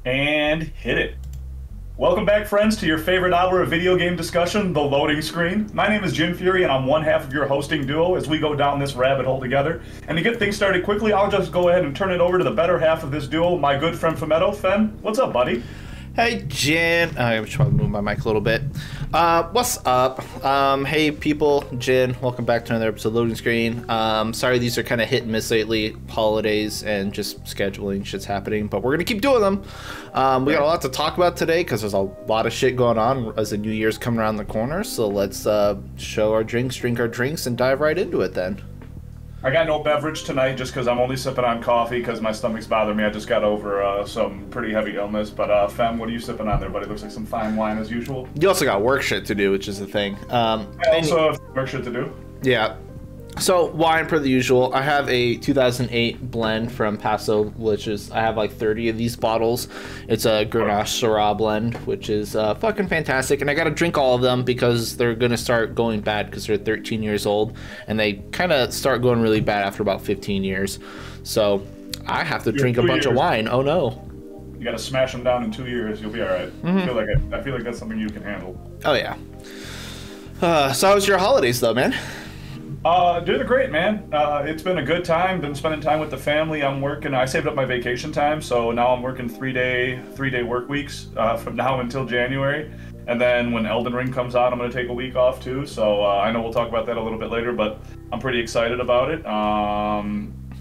And hit it. Welcome back, friends, to your favorite hour of video game discussion, the loading screen. My name is Jim Fury, and I'm one half of your hosting duo as we go down this rabbit hole together. And to get things started quickly, I'll just go ahead and turn it over to the better half of this duo, my good friend Phemeto. Fem, what's up, buddy? Hey, Jen. I should probably move my mic a little bit. What's up? Hey, people. Jen, welcome back to another episode of Loading Screen. Sorry these are kind of hit and miss lately. Holidays and just scheduling shit's happening, but we're going to keep doing them. We got a lot to talk about today because there's a lot of shit going on as the New Year's coming around the corner. So let's show our drinks, drink our drinks, and dive right into it then. I got no beverage tonight just because I'm only sipping on coffee because my stomach's bothering me. I just got over some pretty heavy illness. But Fem, what are you sipping on there, buddy? Looks like some fine wine as usual. You also got work shit to do, which is the thing. I also have work shit to do. Yeah. So wine per the usual. I have a 2008 blend from Paso, which is I have like 30 of these bottles. It's a Grenache Syrah blend, which is fucking fantastic. And I got to drink all of them because they're gonna start going bad because they're 13 years old, and they kind of start going really bad after about 15 years. So I have to drink a bunch of wine. Oh no! You got to smash them down in 2 years. You'll be all right. Mm-hmm. I feel like that's something you can handle. Oh yeah. So how was your holidays though, man? Doing great, man. It's been a good time. Been spending time with the family. I'm working. I saved up my vacation time, so now I'm working three-day work weeks from now until January. And then when Elden Ring comes out, I'm going to take a week off too. So I know we'll talk about that a little bit later, but I'm pretty excited about it.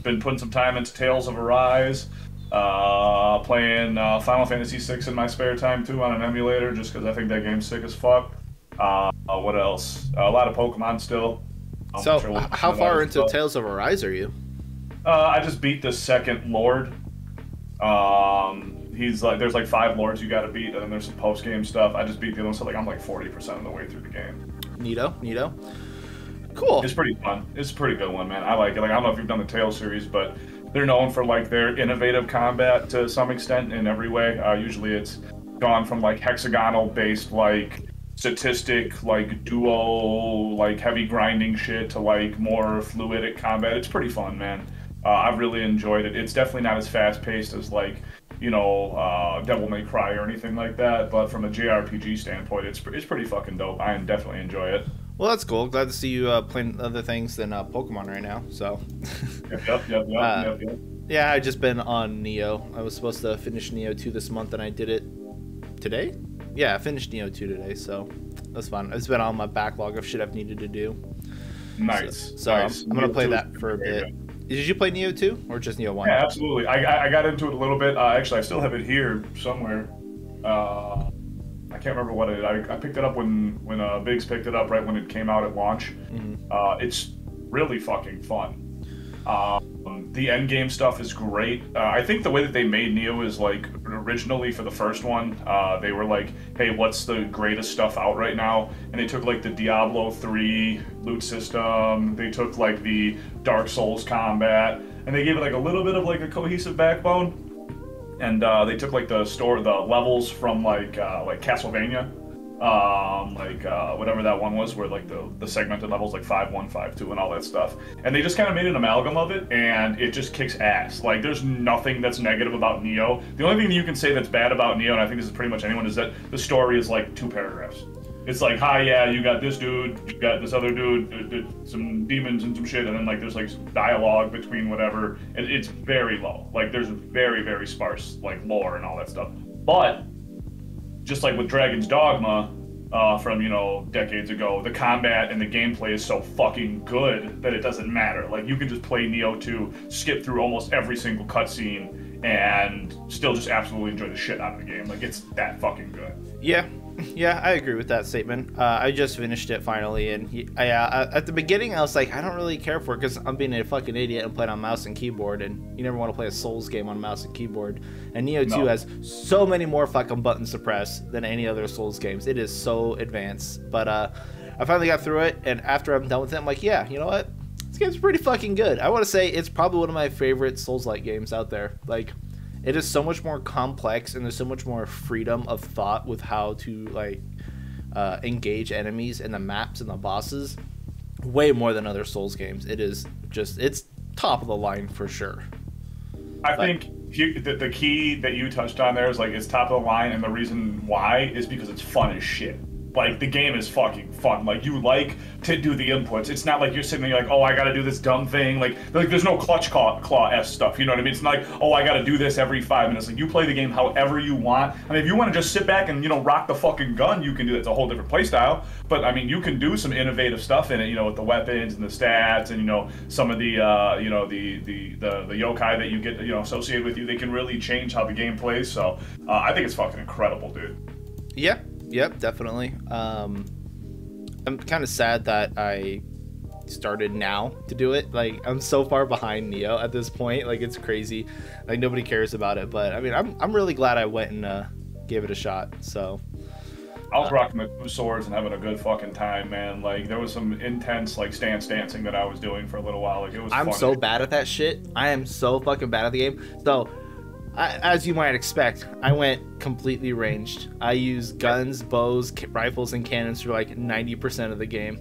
Been putting some time into Tales of Arise. Playing Final Fantasy VI in my spare time too on an emulator, just because I think that game's sick as fuck. What else? A lot of Pokemon still. So, how far into Tales of Arise are you? I just beat the second Lord. He's like, there's like 5 Lords you gotta beat, and then there's some post-game stuff. I just beat the other one, so like I'm like 40% of the way through the game. Neato. Cool. It's pretty fun. It's a pretty good one, man. I like it. Like, I don't know if you've done the Tales series, but they're known for like their innovative combat to some extent in every way. Usually it's gone from like hexagonal-based, like statistic, like duo, like heavy grinding shit to like more fluidic combat. It's pretty fun, man. I've really enjoyed it. It's definitely not as fast paced as like, you know, Devil May Cry or anything like that, but from a JRPG standpoint, it's pretty fucking dope. I definitely enjoy it. Well, that's cool. Glad to see you playing other things than Pokemon right now. So. Yep. Yeah, I've just been on Neo. I was supposed to finish Neo 2 this month, and I did it today. Yeah, I finished Neo 2 today, so that's fun. It's been on my backlog of shit I've needed to do. Nice. So nice. I'm going to play that for a bit. Did you play Neo 2 or just Neo 1? Yeah, absolutely. I got into it a little bit. Actually, I still have it here somewhere. I can't remember what I picked it up when Biggs picked it up right when it came out at launch. Mm-hmm. It's really fucking fun. The end game stuff is great. I think the way that they made Neo is like originally for the first one, they were like, hey, what's the greatest stuff out right now? And they took like the Diablo 3 loot system, they took like the Dark Souls combat, and they gave it like a little bit of like a cohesive backbone. And they took like the levels from like Castlevania. Whatever that one was, where like the segmented levels, like 5-1, 5-2, and all that stuff, and they just kind of made an amalgam of it, and it just kicks ass. Like, there's nothing that's negative about Neo. The only thing that you can say that's bad about Neo, and I think this is pretty much anyone, is that the story is like 2 paragraphs. It's like, hi, yeah, you got this dude, you got this other dude, some demons and some shit, and then like there's like some dialogue between whatever, and it's very low. Like, there's very, very sparse like lore and all that stuff. But just like with Dragon's Dogma from, you know, decades ago, the combat and the gameplay is so fucking good that it doesn't matter. Like, you can just play Neo 2, skip through almost every single cutscene, and still just absolutely enjoy the shit out of the game. Like, it's that fucking good. Yeah, I agree with that statement. I just finished it finally, and at the beginning I was like, I don't really care for it because I'm being a fucking idiot and playing on mouse and keyboard, and you never want to play a Souls game on mouse and keyboard. And Neo 2 has so many more fucking buttons to press than any other Souls games. It is so advanced. But I finally got through it, and after I'm done with it, I'm like, yeah, you know what? This game's pretty fucking good. I want to say it's probably one of my favorite Souls-like games out there. Like, it is so much more complex, and there's so much more freedom of thought with how to like engage enemies and the maps and the bosses. Way more than other Souls games. It is just, it's top of the line for sure. I think the key that you touched on there is like it's top of the line, and the reason why is because it's fun as shit. Like, the game is fucking fun. Like, you like to do the inputs. It's not like you're sitting there like, oh, I gotta do this dumb thing. Like there's no clutch claw-esque stuff, you know what I mean? It's not like, oh, I gotta do this every 5 minutes. Like, you play the game however you want. I mean, if you want to just sit back and, you know, rock the fucking gun, you can do that. It's a whole different play style. But, I mean, you can do some innovative stuff in it, you know, with the weapons and the stats and, you know, some of the, you know, the yokai that you get, you know, associated with you. They can really change how the game plays. So, I think it's fucking incredible, dude. Yeah. Yep, definitely. I'm kind of sad that I started now to do it. Like, I'm so far behind Neo at this point. Like, it's crazy. Like, nobody cares about it. But I mean, I'm really glad I went and gave it a shot. So I was rocking the 2 swords and having a good fucking time, man. Like, there was some intense like stance dancing that I was doing for a little while. Like, it was. I'm funny. so bad at that shit. I am so fucking bad at the game. So, as you might expect, I went completely ranged. I used guns, bows, rifles, and cannons for like 90% of the game.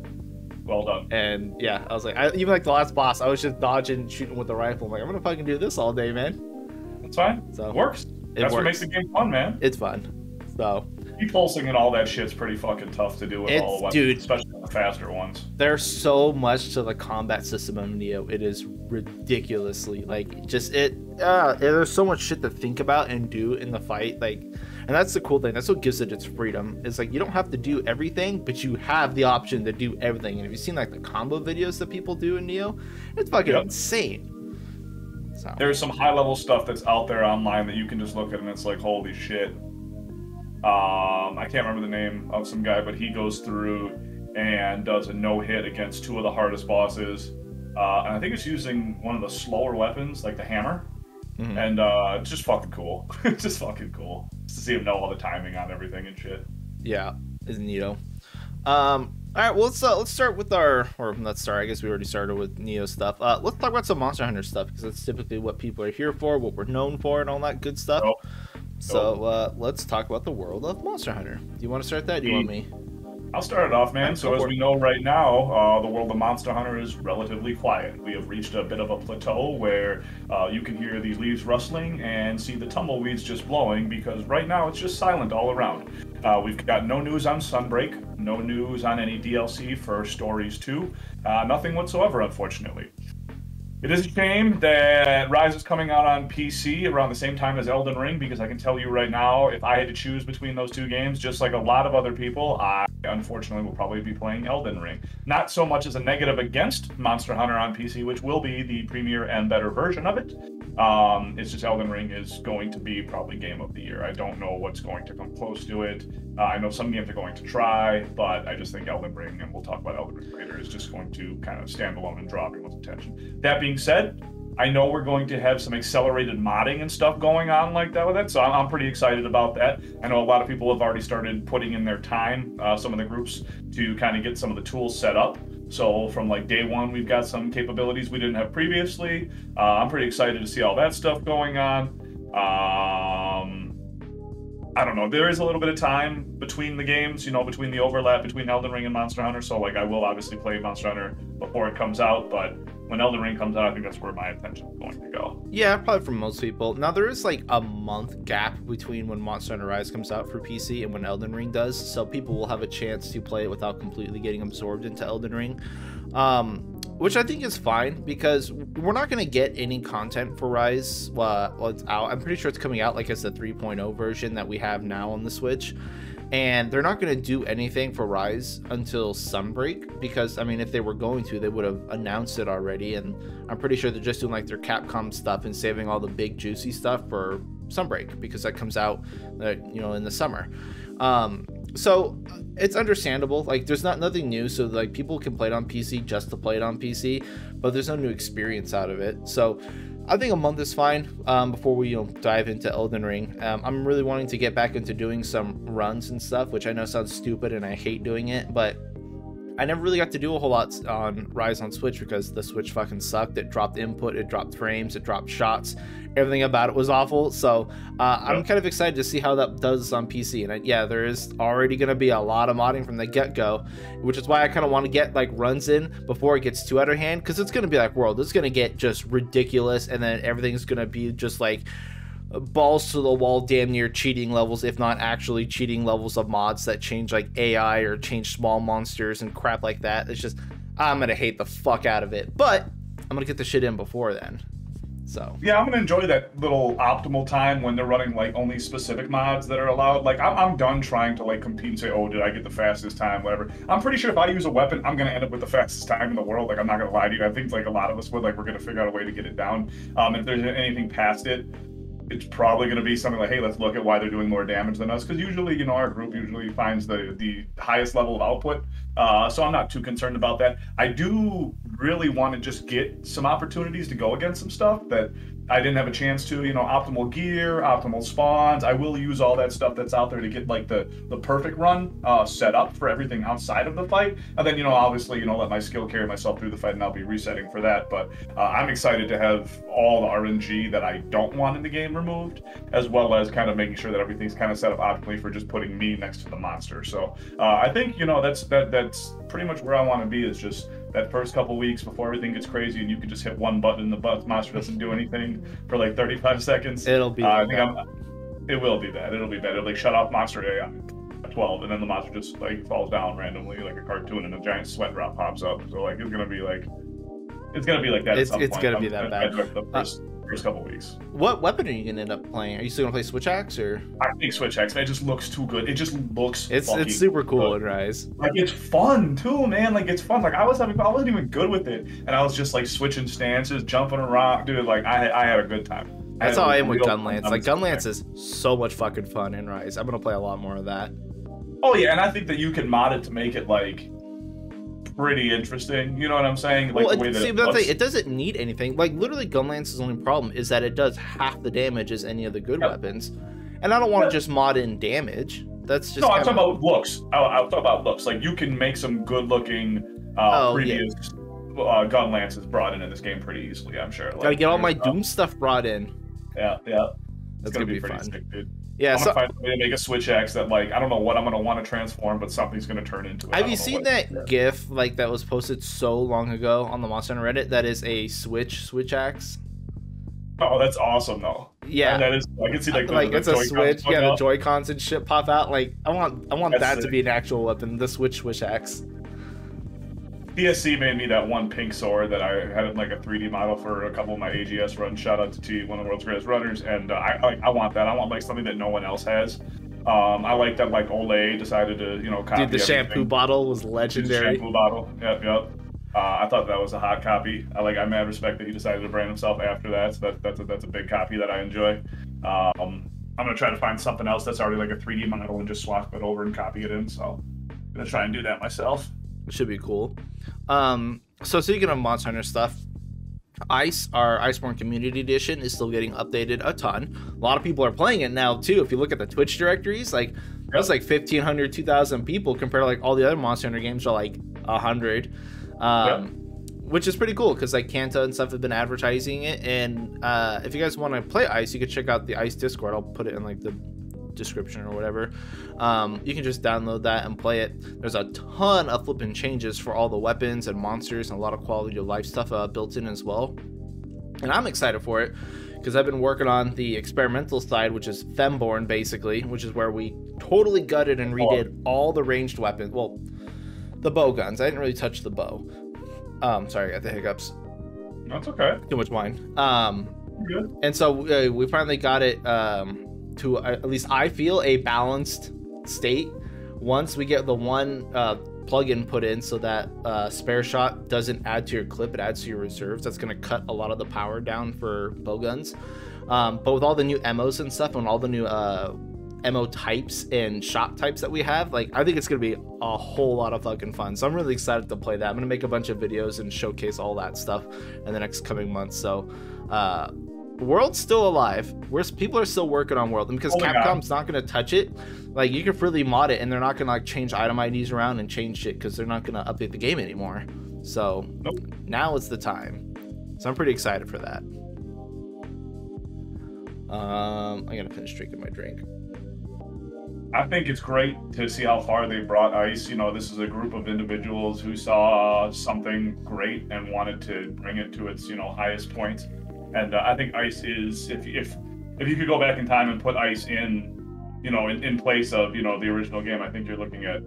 Well done. And yeah, I was like, even like the last boss, I was just dodging, shooting with the rifle. I'm like, I'm gonna fucking do this all day, man. That's fine. So it works. That's what makes the game fun, man. It's fun. So pulsing and all that shit's pretty fucking tough to do with all the weapons, dude, especially the faster ones. There's so much to the combat system of Neo. It is ridiculously like there's so much shit to think about and do in the fight. Like, and that's the cool thing. That's what gives it its freedom. It's like you don't have to do everything, but you have the option to do everything. And if you've seen like the combo videos that people do in Neo, it's fucking insane. So there's some high level stuff that's out there online that you can just look at and it's like, holy shit. I can't remember the name of some guy, but he goes through and does a no-hit against 2 of the hardest bosses. And I think it's using one of the slower weapons, like the hammer. Mm-hmm. And it's just fucking cool. It's just fucking cool. Just to see him know all the timing on everything and shit. Yeah, it's neato. All right, well, let's start with I guess we already started with Neo stuff. Let's talk about some Monster Hunter stuff, because that's typically what people are here for, what we're known for, and all that good stuff. So let's talk about the world of Monster Hunter. Do you want to start that? Do you want me? I'll start it off, man. So as we know right now, the world of Monster Hunter is relatively quiet. We have reached a bit of a plateau where you can hear these leaves rustling and see the tumbleweeds just blowing, because right now it's just silent all around. We've got no news on Sunbreak, no news on any DLC for Stories 2, nothing whatsoever, unfortunately. It is a shame that Rise is coming out on PC around the same time as Elden Ring, because I can tell you right now, if I had to choose between those 2 games, just like a lot of other people, I unfortunately will probably be playing Elden Ring. Not so much as a negative against Monster Hunter on PC, which will be the premier and better version of it. It's just Elden Ring is going to be probably Game of the Year. I don't know what's going to come close to it. I know some games are going to try, but I just think Elden Ring, and we'll talk about Elden Ring later, is just going to kind of stand alone and draw everyone's attention. That being said, I know we're going to have some accelerated modding and stuff going on like that with it, so I'm pretty excited about that. I know a lot of people have already started putting in their time, some of the groups, to kind of get some of the tools set up. So from like day one, we've got some capabilities we didn't have previously. I'm pretty excited to see all that stuff going on. I don't know, there is a little bit of time between the games, you know, between the overlap between Elden Ring and Monster Hunter, so like I will obviously play Monster Hunter before it comes out, but when Elden Ring comes out, I think that's where my attention is going to go. Yeah, probably for most people. Now, there is like a month gap between when Monster Hunter Rise comes out for PC and when Elden Ring does, so people will have a chance to play it without completely getting absorbed into Elden Ring. Which I think is fine, because we're not going to get any content for Rise while it's out. I'm pretty sure it's coming out like as the 3.0 version that we have now on the Switch. And they're not going to do anything for Rise until Sunbreak, because, I mean, if they were going to, they would have announced it already. And I'm pretty sure they're just doing like their Capcom stuff and saving all the big juicy stuff for Sunbreak, because that comes out, you know, in the summer. So it's understandable. Like, there's nothing new, so like people can play it on PC just to play it on PC, but there's no new experience out of it. So I think a month is fine before we, you know, dive into Elden Ring. I'm really wanting to get back into doing some runs and stuff, which I know sounds stupid and I hate doing it, but I never really got to do a whole lot on Rise on Switch because the Switch fucking sucked. It dropped input, it dropped frames, it dropped shots. Everything about it was awful. So I'm kind of excited to see how that does on PC. And yeah, there is already going to be a lot of modding from the get-go, which is why I kind of want to get like runs in before it gets too out of hand, because it's going to be like World. It's going to get just ridiculous, and then everything's going to be just like balls to the wall, damn near cheating levels, if not actually cheating levels of mods that change like AI or change small monsters and crap like that. It's just, I'm gonna hate the fuck out of it, but I'm gonna get the shit in before then. So yeah, I'm gonna enjoy that little optimal time when they're running like only specific mods that are allowed. Like I'm done trying to like compete and say, oh, did I get the fastest time, whatever. I'm pretty sure if I use a weapon, I'm gonna end up with the fastest time in the world. Like I'm not gonna lie to you. I think like a lot of us would, like we're gonna figure out a way to get it down. If there's anything past it, it's probably going to be something like, hey, let's look at why they're doing more damage than us. Because usually, you know, our group usually finds the highest level of output. So I'm not too concerned about that. I do really want to just get some opportunities to go against some stuff that I didn't have a chance to, you know, optimal gear, optimal spawns. I will use all that stuff that's out there to get like the perfect run set up for everything outside of the fight. And then, you know, obviously, you know, let my skill carry myself through the fight and I'll be resetting for that. But I'm excited to have all the RNG that I don't want in the game removed, as well as kind of making sure that everything's kind of set up optimally for just putting me next to the monster. So I think, you know, that's pretty much where I want to be, is just that first couple weeks before everything gets crazy and you can just hit one button and the monster doesn't do anything for like 35 seconds. It'll be I think it will be bad. It'll be bad. It'll like shut off monster AI at 12 and then the monster just like falls down randomly like a cartoon and a giant sweat drop pops up. So like it's gonna be like that at some point. It's gonna be that bad. The first couple weeks. What weapon are you gonna end up playing? Are you still gonna play Switch Axe or? I think Switch Axe, man, it just looks too good. It just looks It's super cool in Rise. Like it's fun too, man. Like it's fun. Like I wasn't even good with it, and I was just like switching stances, jumping around, dude. Like I had a good time. That's how I am with Gunlance. Like Gunlance is so much fucking fun in Rise. I'm gonna play a lot more of that. Oh yeah, and I think that you can mod it to make it like pretty interesting. You know what I'm saying? Like well, the way that it doesn't need anything. Like literally, Gunlance's only problem is that it does half the damage as any of the good weapons, and I don't want to just mod in damage. That's just I'm talking about looks. I'll talk about looks. Like you can make some good looking previous gun lances brought in this game pretty easily. I'm sure. Like, gotta get all my Doom stuff brought in. Yeah. That's gonna be pretty fun. sick, dude. Yeah, I'm gonna find a way to make a Switch Axe that like I don't know what I'm gonna want to transform, but something's gonna turn into it. Have you seen that GIF like that was posted so long ago on the Monster Hunter Reddit? That is a Switch Axe. Oh, that's awesome though. Yeah, and that is. I can see like it's a Switch. Yeah, the Joy-Cons and shit pop out. Like I want that to be an actual weapon. The Switch Axe. PSC made me that one pink sword that I had like a 3D model for a couple of my AGS runs. Shout out to T, one of the world's greatest runners, and I want that. I want like something that no one else has. I like that like Olay decided to copy. Dude, the shampoo bottle was legendary. The shampoo bottle, yep. I thought that was a hot copy. I mad respect that he decided to brand himself after that. So that's a big copy that I enjoy. I'm gonna try to find something else that's already like a 3D model and just swap it over and copy it in. So I'm gonna try and do that myself. Should be cool. So speaking of Monster Hunter stuff, Ice, our Iceborne Community Edition, is still getting updated a ton. A lot of people are playing it now too. If you look at the Twitch directories, like that's like 1,500, 2,000 people compared to like all the other Monster Hunter games are like 100. Which is pretty cool because like Kanta and stuff have been advertising it. And if you guys want to play Ice, you can check out the Ice Discord. I'll put it in like the description or whatever. You can just download that and play it. There's a ton of flipping changes for all the weapons and monsters and a lot of quality of life stuff built in as well, and I'm excited for it because I've been working on the experimental side, which is Femborn basically, which is where we totally gutted and redid all the ranged weapons. Well, the bow guns. I didn't really touch the bow. Sorry, I got the hiccups. That's okay. Too much wine. Good. And so we finally got it to at least I feel a balanced state once we get the one plugin put in so that spare shot doesn't add to your clip, it adds to your reserves. That's going to cut a lot of the power down for bow guns, but with all the new MOs and stuff and all the new MO types and shot types that we have, like I think it's going to be a whole lot of fucking fun. So I'm really excited to play that. I'm going to make a bunch of videos and showcase all that stuff in the next coming months. So World's still alive. People are still working on World, and because Capcom's not going to touch it, like you can freely mod it, and they're not going to like change item IDs around and change shit because they're not going to update the game anymore. So now is the time. So I'm pretty excited for that. I'm gonna finish drinking my drink. I think it's great to see how far they brought Ice. This is a group of individuals who saw something great and wanted to bring it to its highest point. And I think Ice is, if if you could go back in time and put Ice in, you know, in place of, you know, the original game, I think you're looking at,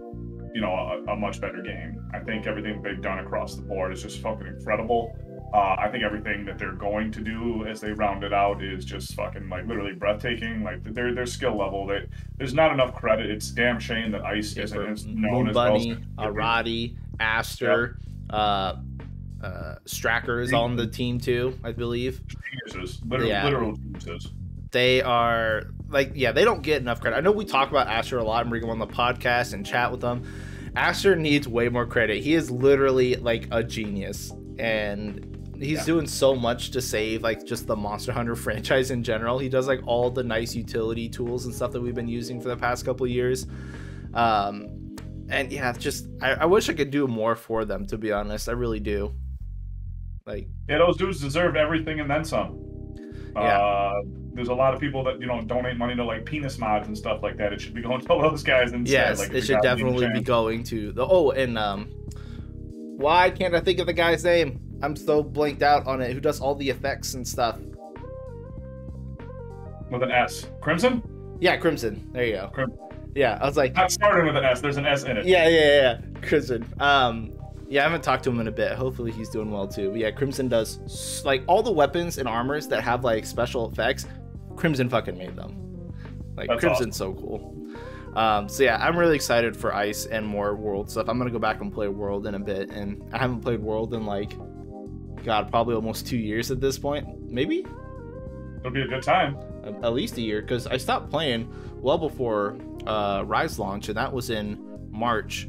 you know, a much better game. I think everything they've done across the board is just fucking incredible. I think everything that they're going to do as they round it out is just fucking like literally breathtaking. Like their skill level, there's not enough credit. It's damn shame that Ice isn't as known Moon as Bunny, well. Arati, Aster, Stracker is on the team too, I believe. Geniuses, literal geniuses. They are like, yeah, they don't get enough credit. I know we talk about Aster a lot and bring him on the podcast and chat with them. Aster needs way more credit. He is literally like a genius, and he's doing so much to save like just the Monster Hunter franchise in general. He does like all the nice utility tools and stuff that we've been using for the past couple of years. And yeah, just I wish I could do more for them, to be honest. I really do. Like, yeah, those dudes deserve everything and then some. There's a lot of people that, you know, donate money to like penis mods and stuff like that. It should be going to those guys instead. Yes, like, it should definitely be going to the why can't I think of the guy's name? I'm so blanked out on it. Who does all the effects and stuff? With an S. Crimson? Yeah, Crimson. There you go. Yeah, I was like, not starting with an S. There's an S in it. Yeah. Crimson. Yeah, I haven't talked to him in a bit. Hopefully he's doing well too. But yeah, Crimson does like all the weapons and armors that have like special effects. Crimson fucking made them. Like, that's Crimson's awesome. So cool. So yeah, I'm really excited for Ice and more World stuff. I'm gonna go back and play World in a bit, and I haven't played World in like, God, probably almost 2 years at this point. Maybe. It'll be a good time. At least a year, because I stopped playing well before Rise launch, and that was in March.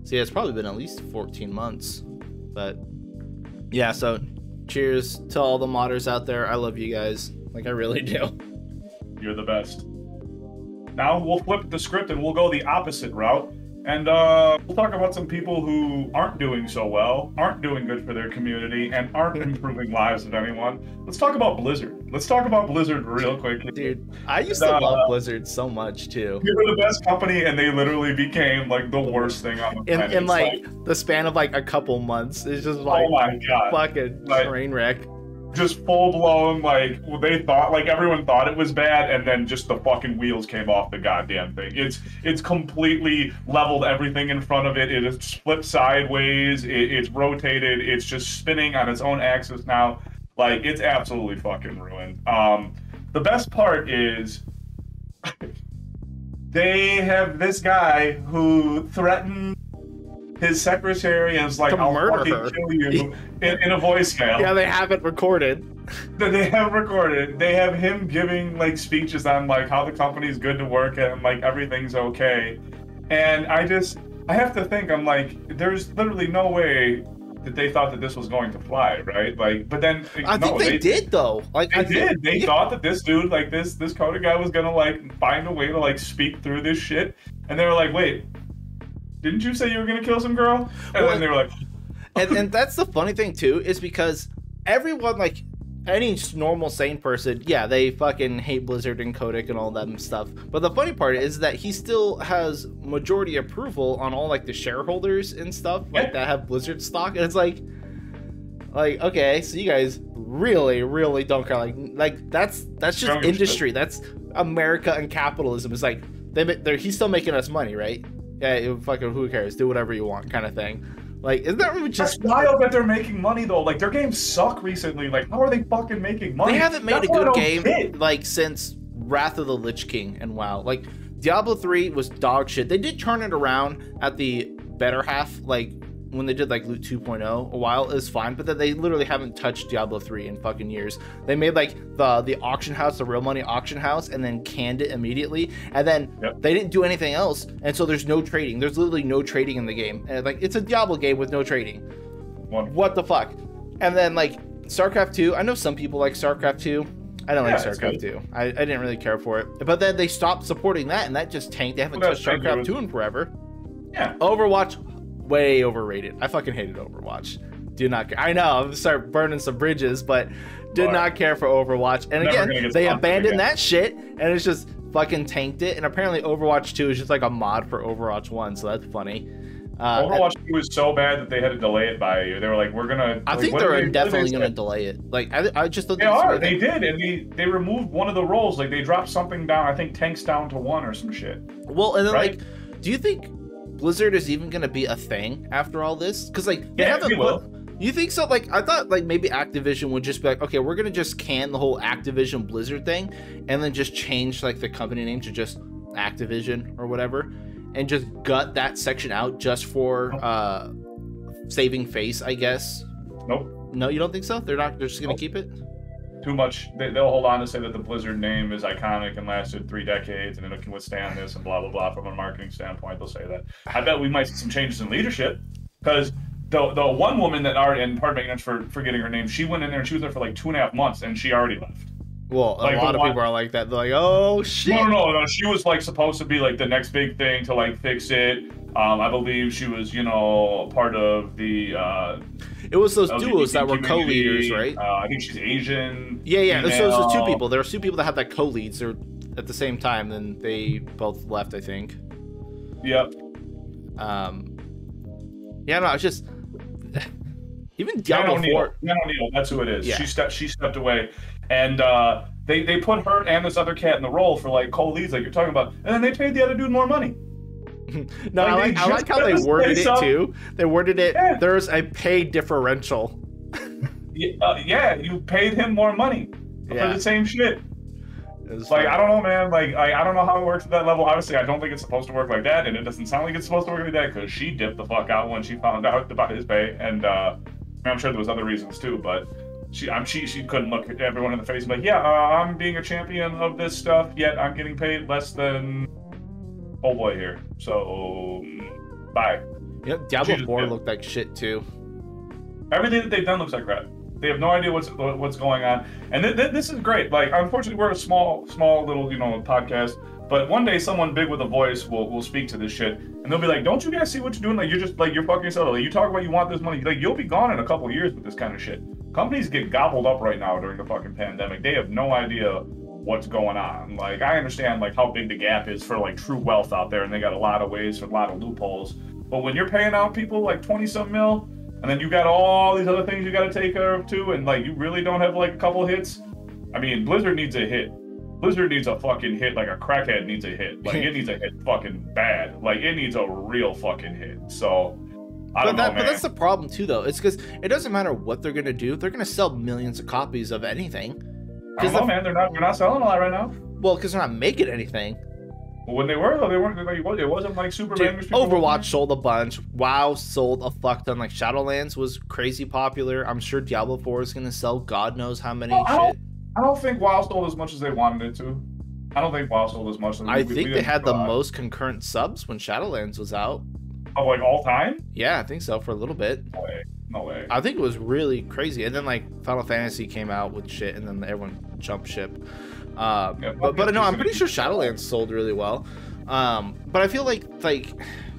So yeah, it's probably been at least 14 months. But yeah, so cheers to all the modders out there. I love you guys. Like, I really do. You're the best. Now we'll flip the script and we'll go the opposite route. And we'll talk about some people who aren't doing so well, aren't doing good for their community, and aren't improving lives of anyone. Let's talk about Blizzard. Let's talk about Blizzard real quick. Dude, I used to love Blizzard so much, too. They were the best company, and they literally became, like, the worst thing on the planet. In like, the span of, like, a couple months. It's just, like, oh my God. Fucking train wreck. Just full-blown, like, they thought, like, everyone thought it was bad, and then just the fucking wheels came off the goddamn thing. It's completely leveled everything in front of it. It is flipped sideways. It's rotated. It's just spinning on its own axis now. Like, it's absolutely fucking ruined. The best part is they have this guy who threatened his secretary and is like, I'll fucking kill you in a voicemail. Yeah, they have it recorded. They have recorded. They have him giving like speeches on like how the company's good to work at and like everything's okay. And I have to think, I'm like, there's literally no way that they thought that this was going to fly, right? Like, but then I think they did though. Like they did. They thought that this dude, like this Coda guy, was gonna like find a way to like speak through this shit. And they were like, wait, didn't you say you were gonna kill some girl? And then they were like, and that's the funny thing too, is because everyone, like any normal sane person, yeah, they fucking hate Blizzard and Kotick and all that stuff. But the funny part is that he still has majority approval on all like the shareholders and stuff like that have Blizzard stock, and it's like okay, so you guys really don't care. Like that's just industry. That's America and capitalism. It's like he's still making us money, right? Yeah, fucking who cares? Do whatever you want, kind of thing. Like, isn't that just wild that they're making money though? Like, their games suck recently. Like, how are they fucking making money? They haven't made a good game like since Wrath of the Lich King and WoW. Like, Diablo 3 was dog shit. They did turn it around at the better half, like when they did like Loot 2.0 a while. It was fine, but then they literally haven't touched Diablo 3 in fucking years. They made like the auction house, the real money auction house, and then canned it immediately, and then they didn't do anything else, and so there's no trading. There's literally no trading in the game, and like it's a Diablo game with no trading. What the fuck? And then like StarCraft 2, I know some people like StarCraft 2. I don't like StarCraft 2. I didn't really care for it, but then they stopped supporting that, and that just tanked. They haven't touched StarCraft 2 in forever. Yeah. Overwatch, way overrated. I fucking hated Overwatch. Do not care. I know, I'm gonna start burning some bridges, but did not care for Overwatch. And again, they abandoned that shit, and it's just fucking tanked it. And apparently Overwatch 2 is just like a mod for Overwatch 1, so that's funny. Overwatch 2 was so bad that they had to delay it by a year. They were like, "We're gonna." I think they're definitely gonna delay it. Like, I just don't. They are. They did, and they removed one of the roles. Like, they dropped something down. I think tanks down to 1 or some shit. Well, and then like, do you think Blizzard is even gonna be a thing after all this? Because like, they haven't put. You think so? Like, I thought like maybe Activision would just be like, okay, we're gonna just can the whole Activision Blizzard thing, and then just change like the company name to just Activision or whatever, and just gut that section out just for saving face, I guess. Nope. No, you don't think so? They're just gonna keep it? Too much. They'll hold on to say that the Blizzard name is iconic and lasted 3 decades and it can withstand this and blah blah blah. From a marketing standpoint, they'll say that. I bet we might see some changes in leadership, because the one woman that already, and pardon me for forgetting her name, she went in there and she was there for like 2.5 months and she already left. Well, like, a lot of people are like that. They're like, oh shit. No. She was like supposed to be like the next big thing to like fix it. I believe she was, part of the. It was those duos that were co-leaders, right? I think she's Asian. Yeah. So it was 2 people. There were 2 people that had that co-leads. They're at the same time. Then they both left, I think. Yep. Yeah, no, it's just. Even Diablo 4. That's who it is. Yeah. She stepped away, and they put her and this other cat in the role for like co-leads, like you're talking about, and then they paid the other dude more money. No, I like how they worded it too. They worded it. Yeah. There's a pay differential. Yeah, you paid him more money for the same shit. Like, I don't know, man. Like, I don't know how it works at that level. Obviously, I don't think it's supposed to work like that, and it doesn't sound like it's supposed to work like that, because she dipped the fuck out when she found out about his pay, and I'm sure there was other reasons too, but she couldn't look at everyone in the face and be like, yeah, I'm being a champion of this stuff, yet I'm getting paid less than oh boy here. So bye. Yep, Diablo 4 looked like shit too. Everything that they've done looks like crap. They have no idea what's going on, and this is great. Like, unfortunately, we're a small little podcast. But one day, someone big with a voice will speak to this shit, and they'll be like, "Don't you guys see what you're doing? Like, you're just like, you're fucking yourself. Like, you talk about you want this money. Like, you'll be gone in a couple of years with this kind of shit." Companies get gobbled up right now during the fucking pandemic. They have no idea what's going on. Like, I understand like how big the gap is for like true wealth out there, and they got a lot of ways for a lot of loopholes. But when you're paying out people like 20-some mil, and then you got all these other things you got to take care of too, and like you really don't have like a couple hits. I mean, Blizzard needs a hit. Blizzard needs a fucking hit, like a crackhead needs a hit. Like, it needs a hit fucking bad. Like, it needs a real fucking hit. So, I don't know, man. But that's the problem too, though. It's because it doesn't matter what they're gonna do. They're gonna sell millions of copies of anything. I don't know, man. They're not selling a lot right now. Well, because they're not making anything. Well, when they were, though, they weren't. Like, it wasn't like super. Dude, Overwatch sold a bunch. WoW sold a fuck ton. Like, Shadowlands was crazy popular. I'm sure Diablo 4 is gonna sell God knows how many shit. I don't think WoW sold as much as they wanted it to. I don't think WoW sold as much. I think they had the most concurrent subs when Shadowlands was out. Of like all time? Yeah, I think so, for a little bit. No way. I think it was really crazy. And then like Final Fantasy came out with shit, and then everyone jumped ship. But no, I'm pretty sure Shadowlands sold really well. But I feel like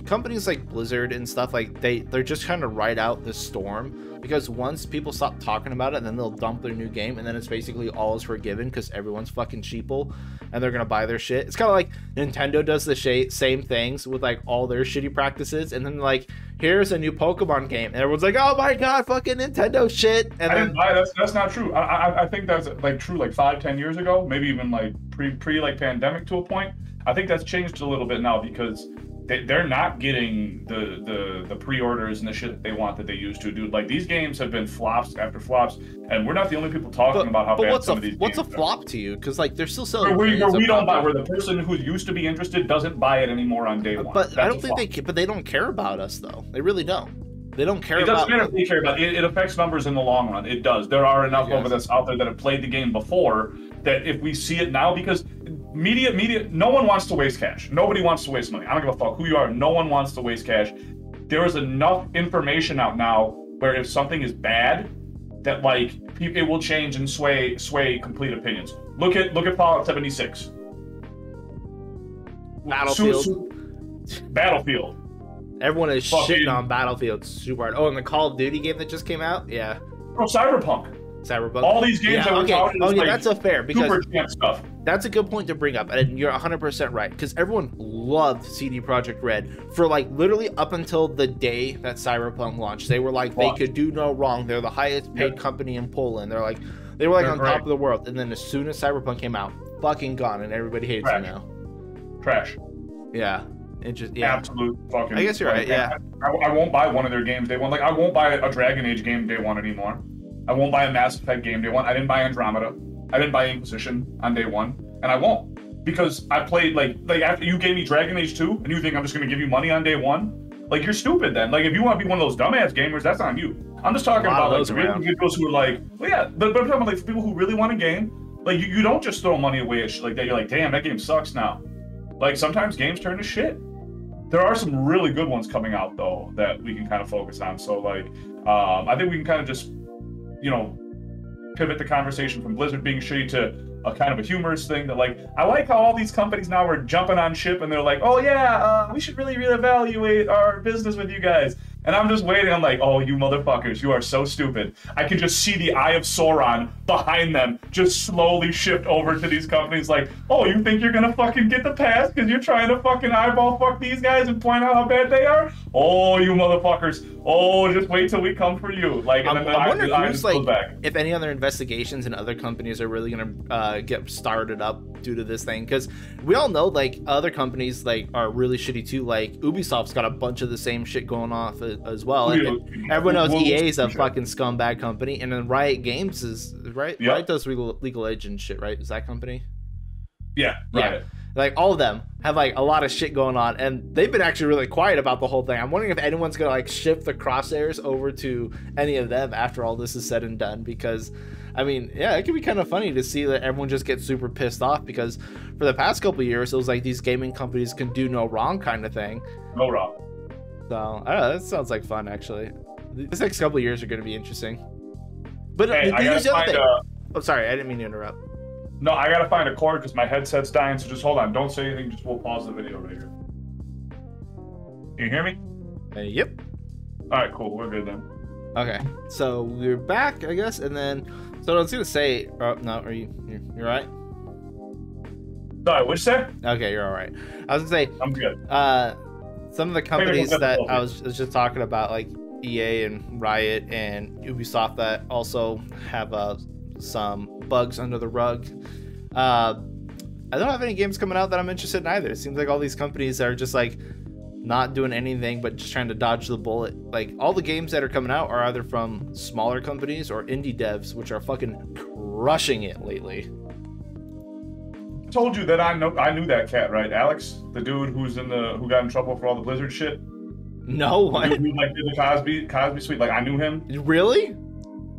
companies like Blizzard and stuff, like they're just trying to ride out this storm, because once people stop talking about it, then they'll dump their new game, and then it's basically all is forgiven because everyone's fucking sheeple and they're gonna buy their shit. It's kind of like Nintendo does the same things with like all their shitty practices, and then like, here's a new Pokemon game, and everyone's like, oh my god, fucking Nintendo shit. And I didn't buy that's not true. I think that's like true like 5-10 years ago, maybe even like pre like pandemic to a point. I think that's changed a little bit now, because they're not getting the pre-orders and the shit that they want that they used to, dude. Like, these games have been flops after flops, and we're not the only people talking about how bad some of these games are. What's a flop to you? Because like, they're still selling. Where we don't buy, where the person who used to be interested doesn't buy it anymore on day one. But I don't think they don't care about us though. They really don't. They don't care about. It doesn't matter if they care about it. It affects numbers in the long run. It does. There are enough of us out there that have played the game before that if we see it now, because media, no one wants to waste cash. Nobody wants to waste money. I don't give a fuck who you are. No one wants to waste cash. There is enough information out now where if something is bad, that like it will change and sway complete opinions. Look at Fallout 76. Battlefield. Everyone is shitting on Battlefield super hard. Oh, and the Call of Duty game that just came out? Yeah. Bro, Cyberpunk. Cyberpunk. All these games that were touted as, like, that's a fair, because super champ stuff. that's a good point to bring up, and you're 100% right, because everyone loved CD Projekt Red for like literally up until the day that Cyberpunk launched. They were like, they could do no wrong. They're the highest paid company in Poland. They were like on top of the world. And then as soon as Cyberpunk came out, fucking gone, and everybody hates it now. Trash. Yeah. Absolute fucking. I guess you're right. Yeah. I won't buy one of their games day one. Like, I won't buy a Dragon Age game day one anymore. I won't buy a Mass Effect game day one. I didn't buy Andromeda. I didn't buy Inquisition on day one, and I won't, because I played like after you gave me Dragon Age 2, and you think I'm just gonna give you money on day one? Like, you're stupid then. Like, if you want to be one of those dumbass gamers, that's on you. I'm just talking about like really individuals who are like, well, yeah, but I'm talking about like people who really want a game. Like, you don't just throw money away at shit like that. You're like, damn, that game sucks now. Like, sometimes games turn to shit. There are some really good ones coming out though that we can kind of focus on. So like, I think we can kind of just, you know, pivot the conversation from Blizzard being shitty to a kind of a humorous thing that, like, I like how all these companies now are jumping on ship and they're like, oh yeah, we should really reevaluate our business with you guys. And I'm just waiting. I'm like, oh, you motherfuckers, you are so stupid. I can just see the Eye of Sauron behind them just slowly shift over to these companies like, oh, you think you're gonna fucking get the pass because you're trying to fucking eyeball fuck these guys and point out how bad they are? Oh, you motherfuckers. Oh, just wait till we come for you. Like, and then I wonder if any other investigations in other companies are really gonna get started up due to this thing, because we all know like other companies like are really shitty too. Like Ubisoft's got a bunch of the same shit going off as well. And everyone knows EA is a fucking scumbag company, and then Riot Games is right. Yep. Riot does Legal Age and shit, right? Is that company? Yeah, Riot. Yeah. Like all of them have like a lot of shit going on, and they've been actually really quiet about the whole thing. I'm wondering if anyone's gonna like shift the crosshairs over to any of them after all this is said and done, because I mean, yeah, it could be kind of funny to see that everyone just gets super pissed off, because for the past couple of years it was like these gaming companies can do no wrong kind of thing. No wrong. So I don't know, that sounds like fun actually. This next couple of years are gonna be interesting. But hey, here's the other thing. Oh, sorry, I didn't mean to interrupt. No, I gotta find a cord because my headset's dying, so just hold on. Don't say anything, just we'll pause the video right here. Can you hear me? Yep. Alright, cool. We're good then. Okay, so we're back, I guess, and then, so I was gonna say, oh, no, are you're right? Sorry, what'd you say? Okay, you're alright. I was gonna say, I'm good. Some of the companies that I was just talking about, like EA and Riot and Ubisoft, that also have some bugs under the rug. I don't have any games coming out that I'm interested in either. It seems like all these companies are just like not doing anything but just trying to dodge the bullet. Like all the games that are coming out are either from smaller companies or indie devs, which are fucking crushing it lately. I told you that I knew that cat, right? Alex, the dude who got in trouble for all the Blizzard shit. No, what? Who like did the Cosby Suite. Like, I knew him. Really?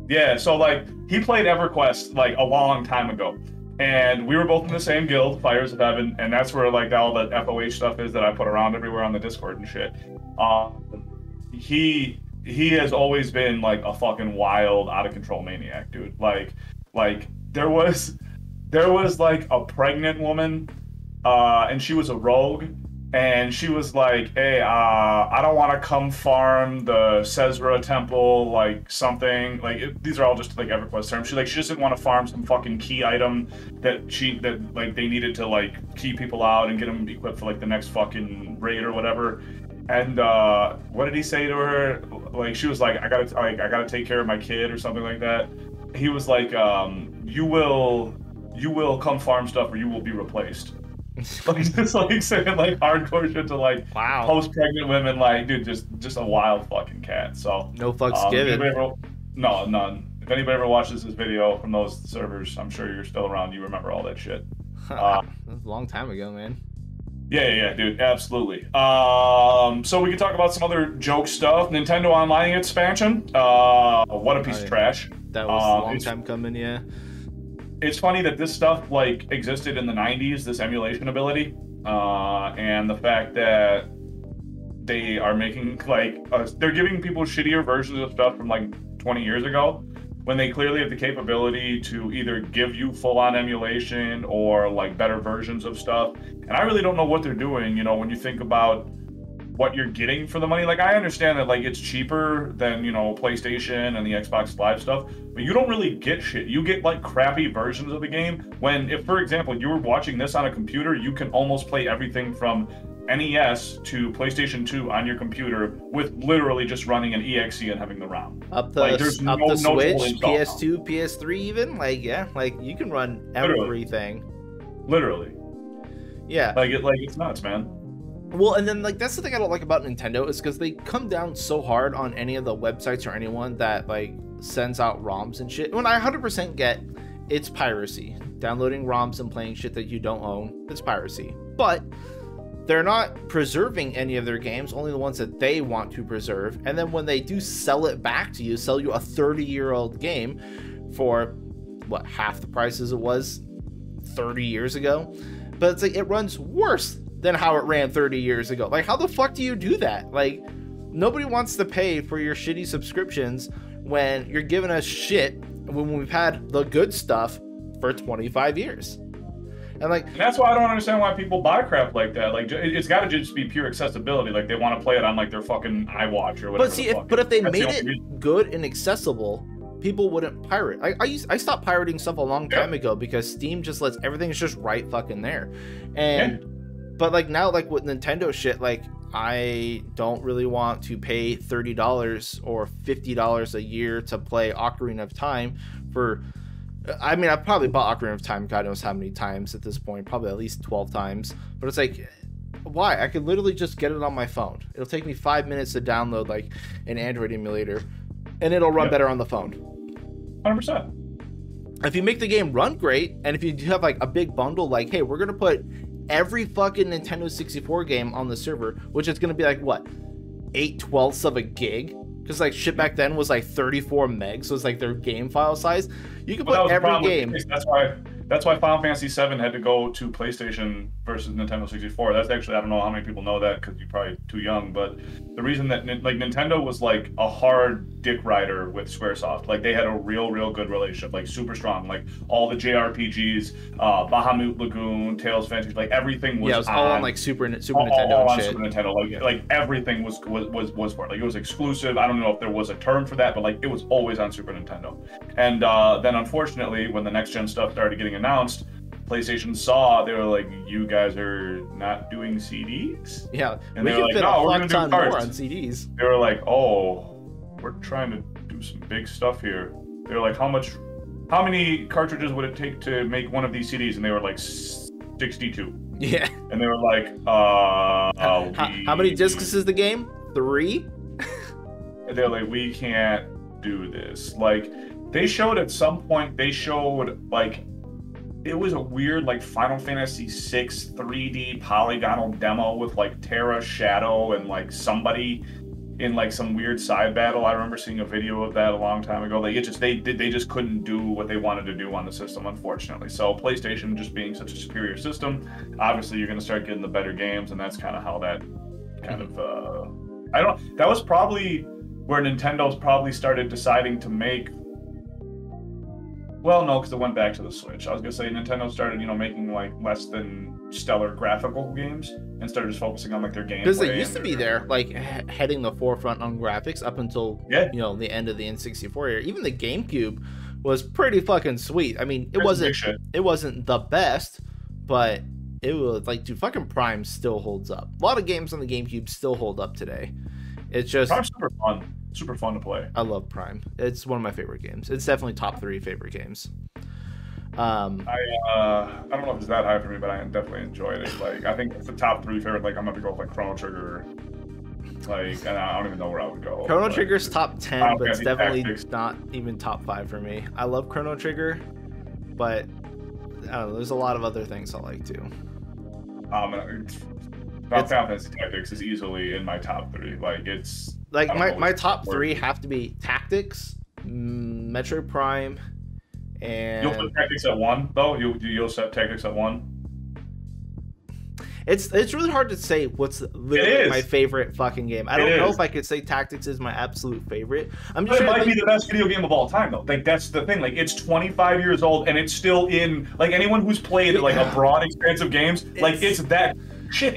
Yeah, so like he played EverQuest like a long time ago, and we were both in the same guild, Fires of Heaven, and that's where like all the FOH stuff is that I put around everywhere on the Discord and shit. He has always been like a fucking wild, out of control maniac, dude. Like there was like a pregnant woman, and she was a rogue. And she was like, hey, I don't want to come farm the Cesra temple, like something. Like, these are all just like EverQuest terms. She just didn't want to farm some fucking key item that like they needed to like keep people out and get them equipped for like the next fucking raid or whatever. And what did he say to her? Like, she was like, I gotta take care of my kid or something like that. He was like, you will come farm stuff or you will be replaced. Like, just like saying like hardcore shit to like post-pregnant women, like, dude, just a wild fucking cat. So no fucks given. No, none. If anybody ever watches this video from those servers, I'm sure you're still around. You remember all that shit. That was a long time ago, man. Yeah, dude, absolutely. So we can talk about some other joke stuff. Nintendo Online expansion. What a piece of trash. That was a long time coming, yeah. It's funny that this stuff like existed in the 90s, this emulation ability, and the fact that they are making like they're giving people shittier versions of stuff from like 20 years ago, when they clearly have the capability to either give you full-on emulation or like better versions of stuff. And I really don't know what they're doing. You know, when you think about what you're getting for the money. Like, I understand that, like, it's cheaper than, you know, PlayStation and the Xbox Live stuff, but you don't really get shit. You get, like, crappy versions of the game when, if, for example, you were watching this on a computer, you can almost play everything from NES to PlayStation 2 on your computer with literally just running an EXE and having the ROM. Up the Switch, PS2, PS3 even? Like, yeah, like, you can run everything. Literally. Yeah. Like, it's nuts, man. Well, and then, like, that's the thing I don't like about Nintendo is because they come down so hard on any of the websites or anyone that, like, sends out ROMs and shit. When I 100% get it's piracy. Downloading ROMs and playing shit that you don't own, it's piracy. But they're not preserving any of their games, only the ones that they want to preserve. And then when they do sell it back to you, sell you a 30-year-old game for, what, half the price as it was 30 years ago? But it's like, it runs worse than how it ran 30 years ago. Like, how the fuck do you do that? Like, nobody wants to pay for your shitty subscriptions when you're giving us shit when we've had the good stuff for 25 years. And that's why I don't understand why people buy crap like that. Like, it's got to just be pure accessibility. Like, they want to play it on, like, their fucking iWatch or whatever. But see, if they made it good and accessible, people wouldn't pirate. I stopped pirating stuff a long time ago because Steam just lets everything's just right fucking there. And but like now, like with Nintendo shit, like I don't really want to pay $30 or $50 a year to play Ocarina of Time for. I mean, I've probably bought Ocarina of Time God knows how many times at this point, probably at least 12 times. But it's like, why? I could literally just get it on my phone. It'll take me 5 minutes to download like an Android emulator, and it'll run better on the phone. 100%. If you make the game run great, and if you have like a big bundle, like, hey, we're gonna put every fucking Nintendo 64 game on the server, which is gonna be like what, 8/12 of a gig? Because like shit back then was like 34 megs, so it's like their game file size. You can put every game. That's why Final Fantasy VII had to go to PlayStation versus Nintendo 64. That's actually, I don't know how many people know that because you're probably too young, but the reason that like Nintendo was like a hard dick rider with Squaresoft. Like they had a real good relationship, like super strong. Like all the JRPGs, Bahamut Lagoon, Tales of Fantasy, like everything was. Yeah, it was all on like Super Nintendo. All on Super Nintendo. Like everything was for it. Like it was exclusive. I don't know if there was a term for that, but like it was always on Super Nintendo. And then unfortunately, when the next gen stuff started getting announced, PlayStation saw, they were like, you guys are not doing CDs? Yeah, and they were like, no, we're going to do more on CDs. They were like, oh, we're trying to do some big stuff here. They were like, how many cartridges would it take to make one of these CDs? And they were like, 62. Yeah. And they were like, how many discs is the game? 3? And they're like, we can't do this. Like, they showed at some point, like, it was a weird like Final Fantasy VI 3D polygonal demo with like Terra, Shadow, and like somebody in like some weird side battle. I remember seeing a video of that a long time ago. Like they just couldn't do what they wanted to do on the system, unfortunately. So PlayStation just being such a superior system, obviously you're gonna start getting the better games, and that's kind of how that kind of that was probably where Nintendo's probably started deciding to make. Well, no, because it went back to the Switch. I was gonna say Nintendo started, making like less than stellar graphical games and started just focusing on like their gameplay. Because they used to be there, like heading the forefront on graphics up until the end of the N64 era. Even the GameCube was pretty fucking sweet. I mean, it wasn't the best, but it was like, dude, fucking Prime still holds up. A lot of games on the GameCube still hold up today. It's just Prime's super fun. Super fun to play. I love Prime. It's one of my favorite games. It's definitely top 3 favorite games. I don't know if it's that high for me, but I definitely enjoyed it. Like, I think it's the top 3 favorite. Like, I'm gonna go with like Chrono Trigger. Like, and I don't even know where I would go. Chrono Trigger's top 10, but it's definitely not even top 5 for me. I love Chrono Trigger, but I don't know. There's a lot of other things I like too. Final Fantasy Tactics is easily in my top 3. Like, it's like my top 3 have to be Tactics, Metroid Prime, and you'll put Tactics at 1 though. You'll set Tactics at 1. It's really hard to say what's literally my favorite fucking game. I don't know if I could say Tactics is my absolute favorite. I'm just it might be the best video game of all time though. Like, that's the thing. Like, it's 25 years old and it's still in. Like, anyone who's played like a broad expanse of games, like it's that shit.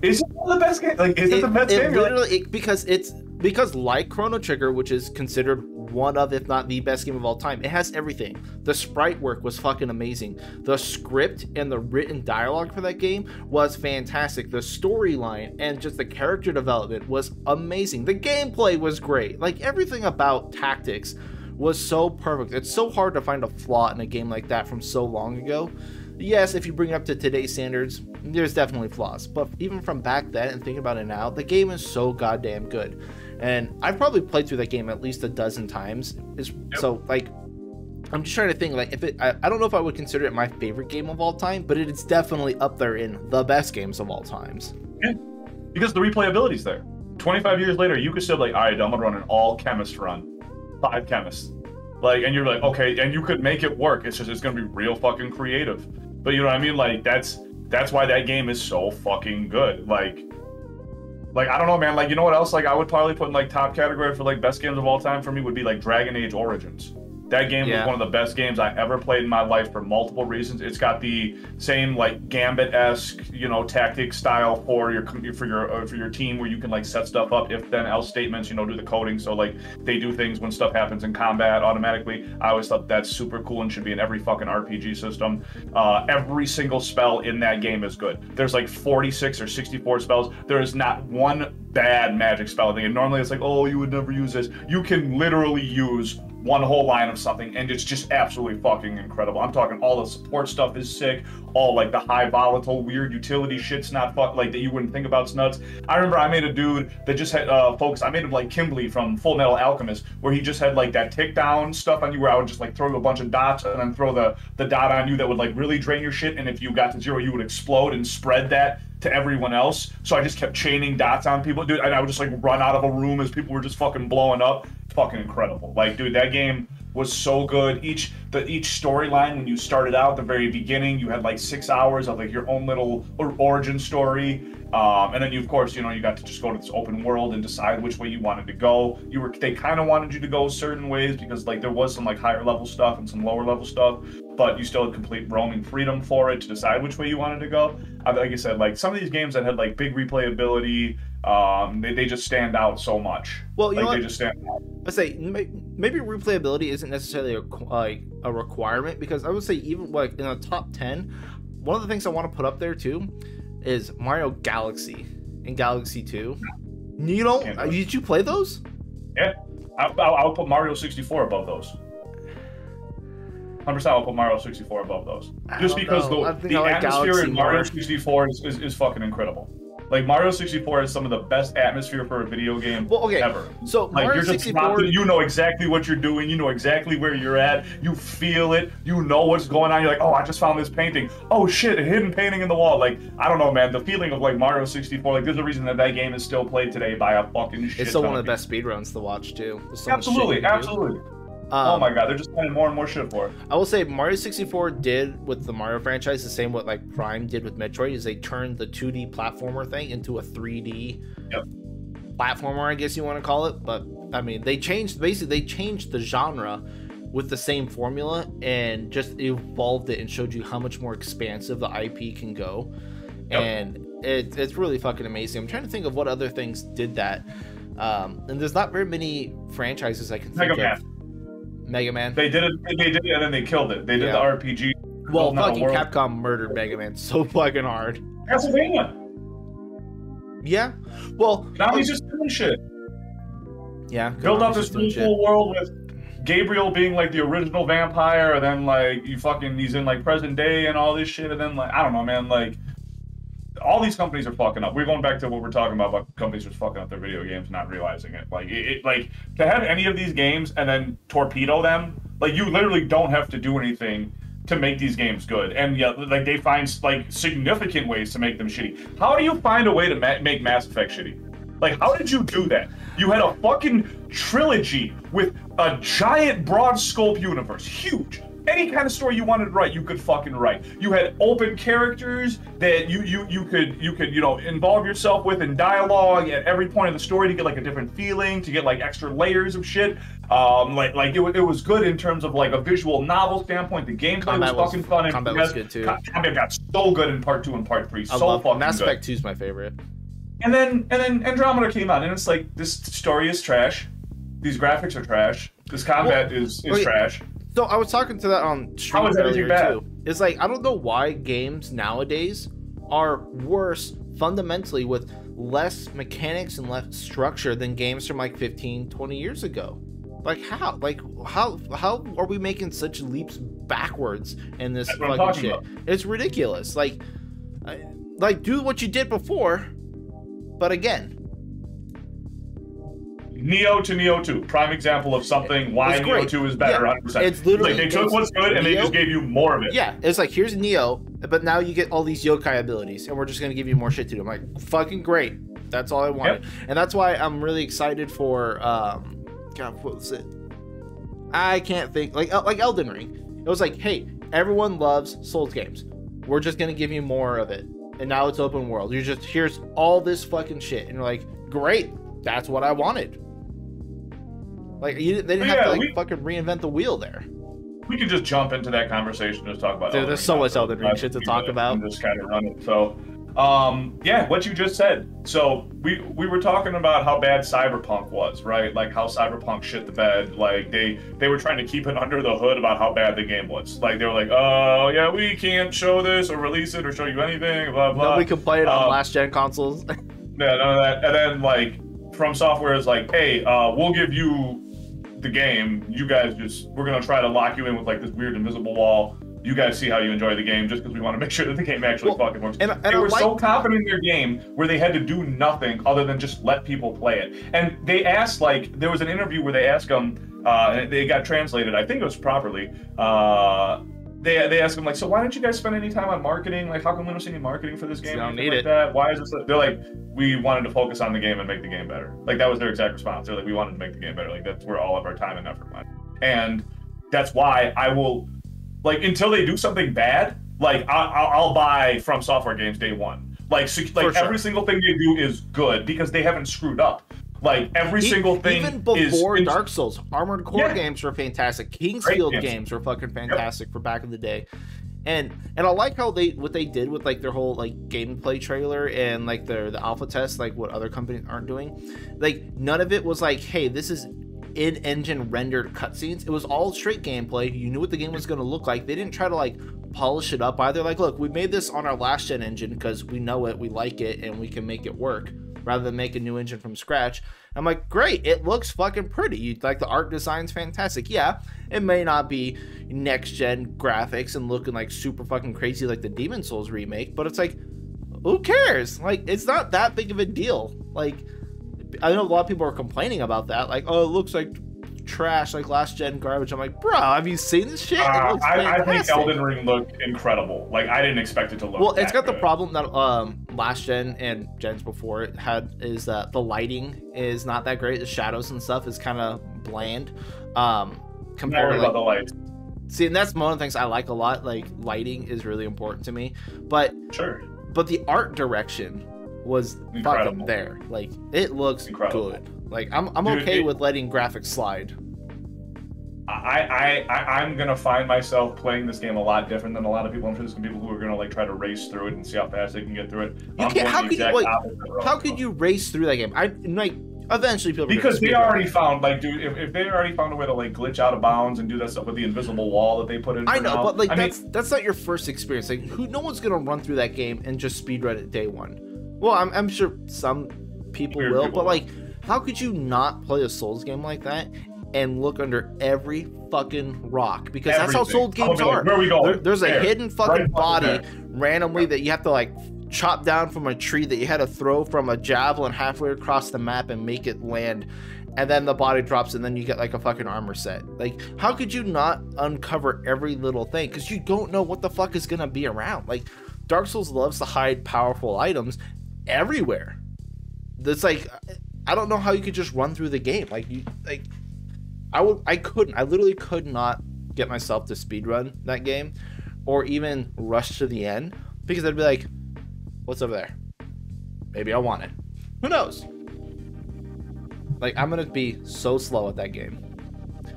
Is it one of the best games? Like, is it the best game? Literally, because like Chrono Trigger, which is considered one of, if not the best game of all time, it has everything. The sprite work was fucking amazing. The script and the written dialogue for that game was fantastic. The storyline and just the character development was amazing. The gameplay was great. Like, everything about Tactics was so perfect. It's so hard to find a flaw in a game like that from so long ago. Yes, if you bring it up to today's standards, there's definitely flaws. But even from back then and thinking about it now, the game is so goddamn good. And I've probably played through that game at least a dozen times. So, like, I'm just trying to think, like, I don't know if I would consider it my favorite game of all time, but it's definitely up there in the best games of all times. Yeah, because the replayability's there. 25 years later, you could still be like, all right, I'm gonna run an all chemist run, 5 chemists, like, and you're like, okay, and you could make it work. It's just it's gonna be real fucking creative. But you know what I mean? Like, that's why that game is so fucking good. Like, I don't know, man. Like, you know what else? Like, I would probably put in, like, top category for, like, best games of all time for me would be, like, Dragon Age Origins. That game was one of the best games I ever played in my life for multiple reasons. It's got the same, like, Gambit-esque, you know, tactic style for your team, where you can, like, set stuff up, if then else statements, you know, do the coding. So, like, they do things when stuff happens in combat automatically. I always thought that's super cool and should be in every fucking RPG system. Every single spell in that game is good. There's like 46 or 64 spells. There is not one bad magic spell thing. And normally it's like, oh, you would never use this. You can literally use one whole line of something, and it's just absolutely fucking incredible. I'm talking all the support stuff is sick. All, like, the high volatile weird utility shit's not like that you wouldn't think about's nuts. I remember I made a dude that just had focus. I made him like Kimberly from Full Metal Alchemist, where he just had like that tick down stuff on you, where I would just like throw a bunch of dots and then throw the dot on you that would like really drain your shit, and if you got to 0, you would explode and spread that to everyone else. So I just kept chaining dots on people, dude, and I would just like run out of a room as people were just fucking blowing up. Fucking incredible. Like, dude, that game was so good. Each storyline, when you started out at the very beginning, you had like 6 hours of like your own little origin story, and then you, of course, you know, you got to just go to this open world and decide which way you wanted to go. They kind of wanted you to go certain ways because like there was some like higher level stuff and some lower level stuff, but you still had complete roaming freedom for it to decide which way you wanted to go. Like I said, like some of these games that had like big replayability, they just stand out so much. Well, you like, know what? They just stand out. I say maybe replayability isn't necessarily a requirement, because I would say even like in the top 10, one of the things I want to put up there too is Mario Galaxy and Galaxy 2. You don't? Did you play those? Yeah, I'll put Mario 64 above those. 100%, I'll put Mario 64 above those. Just because the atmosphere in Mario 64 is fucking incredible. Like, Mario 64 is some of the best atmosphere for a video game ever. So, like, Mario you're just 64... you know exactly what you're doing, you know exactly where you're at, you feel it, you know what's going on, you're like, oh, I just found this painting. Oh, shit, a hidden painting in the wall. Like, I don't know, man, the feeling of, like, Mario 64, like, there's a reason that game is still played today by a fucking shit. It's still one of the best speedruns to watch, too. So absolutely. Oh my god, they're just finding more and more shit for it. I will say Mario 64 did with the Mario franchise the same what like Prime did with Metroid, is they turned the 2D platformer thing into a 3D platformer, I guess you want to call it. But I mean, they changed the genre with the same formula and just evolved it and showed you how much more expansive the IP can go. And it's really fucking amazing. I'm trying to think of what other things did that. And there's not very many franchises I can think of. Mega Man. They did it and then they killed it. They did the RPG. Well, fucking Capcom murdered Mega Man so fucking hard. Castlevania. Yeah. Well, now he's just doing shit. Yeah. Build up this cool world with Gabriel being like the original vampire, and then like he's in like present day and all this shit, and then like I don't know, man, like all these companies are fucking up. We're going back to what we're talking about companies just fucking up their video games, not realizing it. Like, like to have any of these games and then torpedo them, like you literally don't have to do anything to make these games good. And yeah, like they find like significant ways to make them shitty. How do you find a way to make Mass Effect shitty? Like, how did you do that? You had a fucking trilogy with a giant broad scope universe, huge. any kind of story you wanted to write, you could fucking write. You had open characters that you could involve yourself with in dialogue at every point of the story to get like a different feeling, to get like extra layers of shit. It was good in terms of like a visual novel standpoint. The gameplay was fucking fun. Combat was good too. Combat got so good in part 2 and part 3. So fucking good. Mass Effect 2 is my favorite. And then Andromeda came out, and it's like, this story is trash. These graphics are trash. This combat is trash. So I was talking to that on stream How is everything bad? too. It's like, I don't know why games nowadays are worse fundamentally with less mechanics and less structure than games from like 15, 20 years ago. Like how? Like how are we making such leaps backwards in this fucking shit? About. It's ridiculous. Like do what you did before, but again. Neo to Neo 2, prime example of something why Neo 2 is better, 100%. It's literally like they took what's good and Neo, they just gave you more of it. Yeah, it's like, here's Neo, but now you get all these yokai abilities, and we're just gonna give you more shit to do. I'm like, fucking great. That's all I wanted. Yep. And that's why I'm really excited for God, what was it? I can't think. Like Elden Ring. It was like, hey, everyone loves Souls games. We're just gonna give you more of it. And now it's open world. Here's all this fucking shit. And you're like, great, that's what I wanted. Like, they didn't have to fucking reinvent the wheel there. We could just jump into that conversation and just talk about Dude, there's so much Elden Ring shit to talk about. And just kind of run it. So, yeah, what you just said. So we were talking about how bad Cyberpunk was, right? Like how Cyberpunk shit the bed. Like they were trying to keep it under the hood about how bad the game was. Like they were like, oh yeah, we can't show this or release it or show you anything. Blah blah. Nobody could play it on last gen consoles. Yeah, none of that. And then like From Software is like, hey, we'll give you the game. You guys we're gonna try to lock you in with like this weird invisible wall. You guys see how you enjoy the game, just because we want to make sure that the game actually fucking works. And they were so confident in their game where they had to do nothing other than just let people play it. And they asked, like, there was an interview where they asked them, and they got translated, I think it was properly, they asked them, like, so why don't you guys spend any time on marketing? Like, how come we don't see any marketing for this game? You don't need like it. That? Why is this? They're like, we wanted to focus on the game and make the game better. Like, that was their exact response. They're like, we wanted to make the game better. Like, that's where all of our time and effort went. And that's why I will... Like, until they do something bad, like, I'll buy From Software games day one. Like, every single thing they do is good because they haven't screwed up. Like, every single thing even before Dark Souls, Armored Core games were fantastic. Kingsfield games were fucking fantastic for back in the day. And I like how what they did with like their whole like gameplay trailer and like the alpha test, like what other companies aren't doing. Like, none of it was like, hey, this is in-engine rendered cutscenes. It was all straight gameplay. You knew what the game was going to look like. They didn't try to like polish it up either. Like, look, we made this on our last gen engine because we know it, we like it, and we can make it work rather than make a new engine from scratch. I'm like, great, it looks fucking pretty. Like, the art design's fantastic. Yeah, it may not be next gen graphics and looking like super fucking crazy like the Demon Souls remake, but it's like, who cares? Like, it's not that big of a deal. Like, I know a lot of people are complaining about that. Like, oh, it looks like trash, like last gen garbage. I'm like, bro, have you seen this shit? I think Elden Ring looked incredible. Like, I didn't expect it to look. Well, it's got good. The problem that last gen and gens before it had is that the lighting is not that great. The shadows and stuff is kind of bland. Compared to like, the lights. See, and that's one of the things I like a lot. Like, lighting is really important to me. But sure. But the art direction was fucking there. Like, it looks good. Like, I'm okay with letting graphics slide. I'm gonna find myself playing this game a lot different than a lot of people. I'm sure there's gonna be people who are gonna like try to race through it and see how fast they can get through it. How could you race through that game? Eventually people, because they already found, like, dude, if they already found a way to like glitch out of bounds and do that stuff with the invisible wall that they put in. I know, but like that's not your first experience. Like, no one's gonna run through that game and just speedrun it day one. Well, I'm sure some people will, but like, how could you not play a Souls game like that and look under every fucking rock? Because that's how Souls games are. Where are we going? There's a hidden fucking body randomly that you have to like chop down from a tree that you had to throw from a javelin halfway across the map and make it land. And then the body drops and then you get like a fucking armor set. Like, how could you not uncover every little thing? Because you don't know what the fuck is going to be around. Like, Dark Souls loves to hide powerful items everywhere. It's like, I don't know how you could just run through the game. Like, I literally could not get myself to speedrun that game or even rush to the end, because I'd be like, what's over there? Maybe I want it. Who knows? Like, I'm gonna be so slow at that game.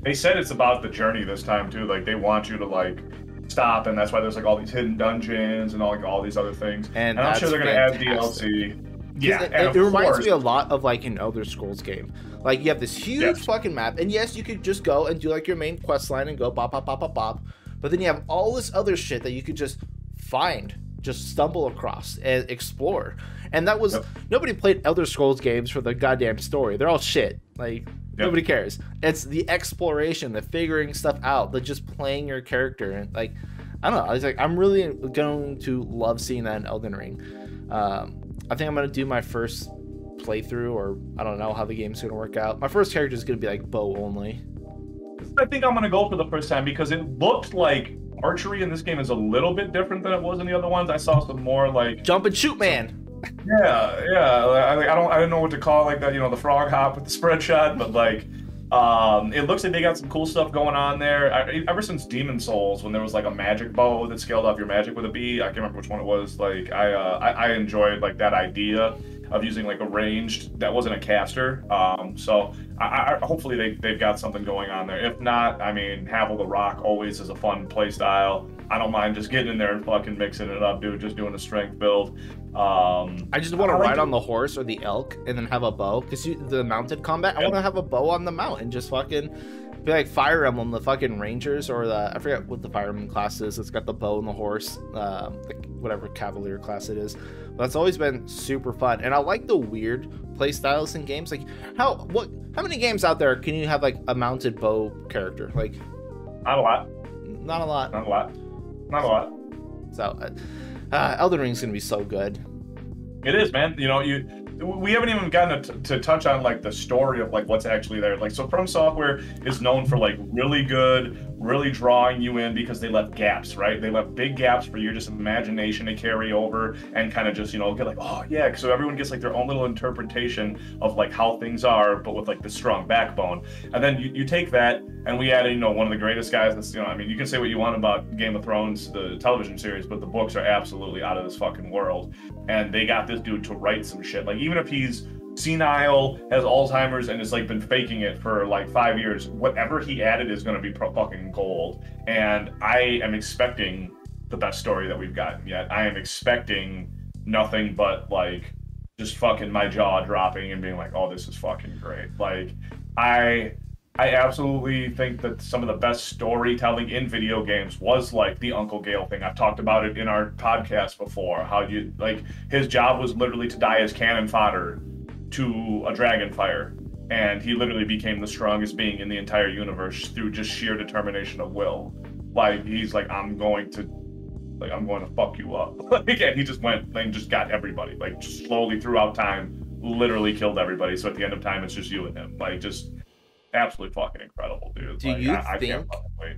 They said it's about the journey this time too. Like, they want you to like stop, and that's why there's like all these hidden dungeons and all these other things. And I'm sure they're gonna add DLC. Yeah, it reminds me a lot of like an Elder Scrolls game. Like, you have this huge fucking map, and yes, you could just go and do like your main quest line and go bop bop bop bop bop. But then you have all this other shit that you could just find, just stumble across and explore. And that was nobody played Elder Scrolls games for the goddamn story. They're all shit. Like, nobody cares. It's the exploration, the figuring stuff out, the just playing your character, and like, I don't know. I was like, I'm really going to love seeing that in Elden Ring. I think I'm gonna do my first playthrough, or I don't know how the game's gonna work out. My first character is gonna be like bow only. I think I'm gonna go for the first time because it looked like archery in this game is a little bit different than it was in the other ones. I saw some more like jump and shoot, man. I don't know what to call it, like that, you know, the frog hop with the spread shot, but like it looks like they got some cool stuff going on there. Ever since Demon Souls, when there was like a magic bow that scaled off your magic with a bee, I can't remember which one it was. Like I enjoyed like that idea of using like a ranged that wasn't a caster. So I hopefully they've got something going on there. If not, I mean, Havel the Rock always is a fun play style. I don't mind just getting in there and fucking mixing it up, dude. Just doing a strength build. I just want to ride on the horse or the elk and then have a bow, because the mounted combat, I want to have a bow on the mount and just fucking be like Fire Emblem, the fucking Rangers, or I forget what the Fire Emblem class is. It's got the bow and the horse, whatever Cavalier class it is. But that's always been super fun, and I like the weird play styles in games. Like, how many games out there can you have like a mounted bow character? Like, not a lot. Not a lot. Not a lot. Not a lot. So, Elden Ring's gonna be so good. It is, man. You know, we haven't even gotten to touch on like the story of like what's actually there. Like, so From Software is known for like really good, really drawing you in, because they left gaps, right? They left big gaps for your just imagination to carry over and kind of just, you know, get like, oh yeah. So everyone gets like their own little interpretation of like how things are, but with like the strong backbone. And then you take that and we add, you know, one of the greatest guys that's, you know, I mean, you can say what you want about Game of Thrones, the television series, but the books are absolutely out of this fucking world. And they got this dude to write some shit. Like, even if he's senile, has Alzheimer's, and has like been faking it for like 5 years, whatever he added is going to be fucking gold. And I am expecting the best story that we've gotten yet. I am expecting nothing but like just fucking my jaw dropping and being like, oh, this is fucking great. Like, I absolutely think that some of the best storytelling in video games was like the Uncle Gale thing. I've talked about it in our podcast before, how you like his job was literally to die as cannon fodder to a dragon fire, and he literally became the strongest being in the entire universe through just sheer determination of will. Like, he's like, I'm going to fuck you up. Like, and he just went and just got everybody, like, just slowly throughout time, literally killed everybody. So at the end of time, it's just you and him. Like, just absolutely fucking incredible, dude. Do like, you I think can't fucking wait.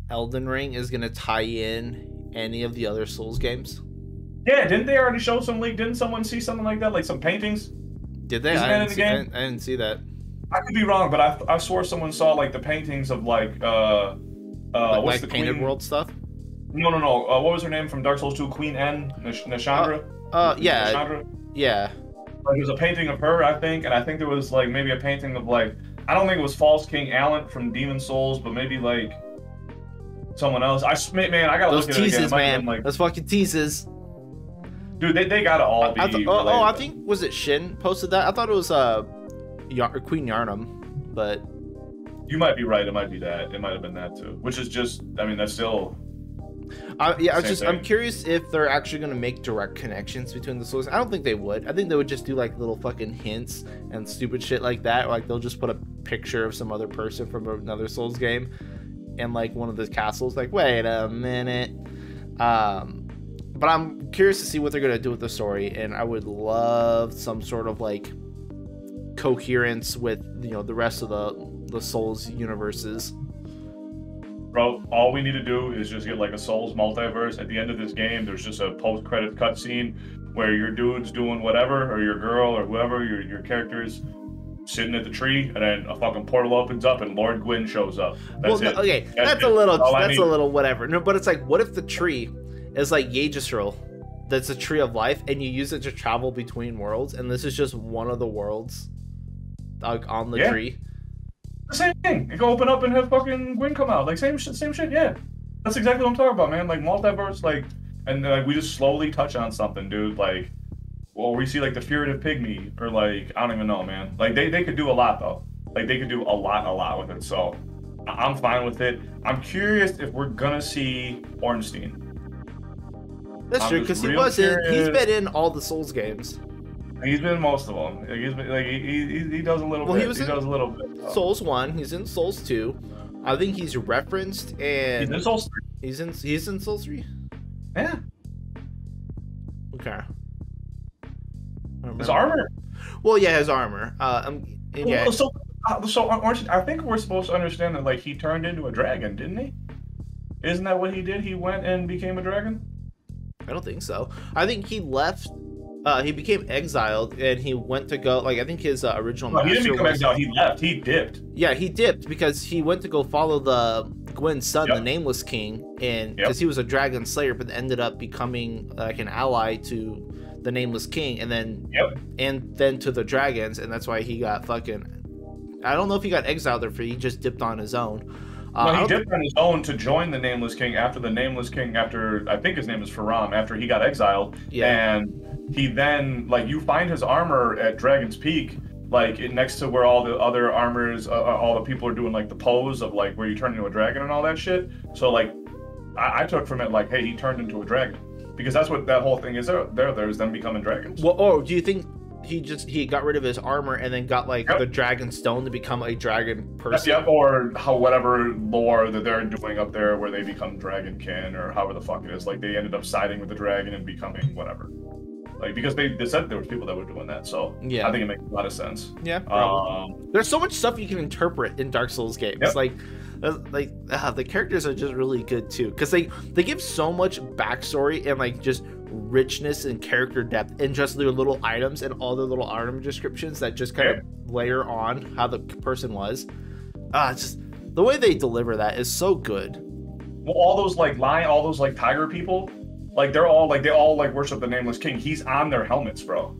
Elden Ring is gonna tie in any of the other Souls games? Yeah, didn't they already show some leak? Didn't someone see something like that, like some paintings? Did they? Isn't that in the game? I didn't see that. I could be wrong, but I swore someone saw like the paintings of like what's like the Painted queen? World stuff? No. What was her name from Dark Souls 2? Queen N? Nashandra? Yeah. Nashandra? Yeah. Like, there's a painting of her, I think, and I think there was like maybe a painting of like, I don't think it was False King Allen from Demon Souls, but maybe like someone else. Man, I gotta Those look at it again. teases, man. Like, those fucking teases. Dude, they gotta all be. I think, was it Shin posted that? I thought it was Queen Yarnum, but you might be right. It might be that. It might have been that too. Which is just, I mean, that's still. I'm curious if they're actually going to make direct connections between the Souls. I don't think they would. I think they would just do like little fucking hints and stupid shit like that. Or, like, they'll just put a picture of some other person from another Souls game in like one of the castles. Like, wait a minute. But I'm curious to see what they're going to do with the story, and I would love some sort of like coherence with, you know, the rest of the Souls universes. Bro, all we need to do is just get like a Souls multiverse. At the end of this game, there's just a post-credit cutscene where your dude's doing whatever, or your girl, or whoever your character is sitting at the tree, and then a fucking portal opens up and Lord Gwyn shows up. That's it. Okay, that's it. a little, That's a little whatever. No, but it's like, what if the tree is like Yggdrasil, that's a tree of life, and you use it to travel between worlds, and this is just one of the worlds, like on the tree. The same thing. You can open up and have fucking Gwyn come out. Like same shit. Yeah, that's exactly what I'm talking about, man. Like multiverse, like, and like we just slowly touch on something, dude. Like, well, we see like the furtive pygmy, or like I don't even know, man. Like they could do a lot though. Like they could do a lot with it. So I'm fine with it. I'm curious if we're gonna see Ornstein. That's true, because he's been in all the Souls games. He's been in most of them. He's been, like he does a little bit. He does a little bit. Souls 1. He's in Souls 2. I think he's referenced, and he's in Souls 3. He's in Souls 3. Yeah. Okay. His armor. Well, yeah, his armor. Yeah. So I think we're supposed to understand that like he turned into a dragon, didn't he? Isn't that what he did? He went and became a dragon. I don't think so. I think he left. He became exiled, and he went to go. Like I think his original. No, he didn't become exiled. He left. He dipped. Yeah, he dipped because he went to go follow the Gwyn's son, the Nameless King, and because he was a dragon slayer, but ended up becoming like an ally to the Nameless King, and then to the dragons, and that's why he got fucking. I don't know if he got exiled or if he just dipped on his own. He dipped on his own to join the Nameless King after the Nameless King, after I think his name is Faram, after he got exiled. Yeah. And he then, like, you find his armor at Dragon's Peak, like, next to where all the other armors, all the people are doing, like, the pose of, like, where you turn into a dragon and all that shit. So, like, I took from it, like, hey, he turned into a dragon. Because that's what that whole thing is. There's them becoming dragons. Well, do you think he got rid of his armor and then got like the dragon stone to become a dragon person? Yep, or whatever lore that they're doing up there where they become dragonkin, or however the fuck it is. Like they ended up siding with the dragon and becoming whatever. Like because they said there were people that were doing that, so I think it makes a lot of sense. Yeah, there's so much stuff you can interpret in Dark Souls games. The characters are just really good too, because they give so much backstory and like just richness and character depth in just their little items and all their little item descriptions that just kind of layer on how the person was. It's just the way they deliver that is so good. Well, all those like tiger people, like they all worship the Nameless King. He's on their helmets, bro.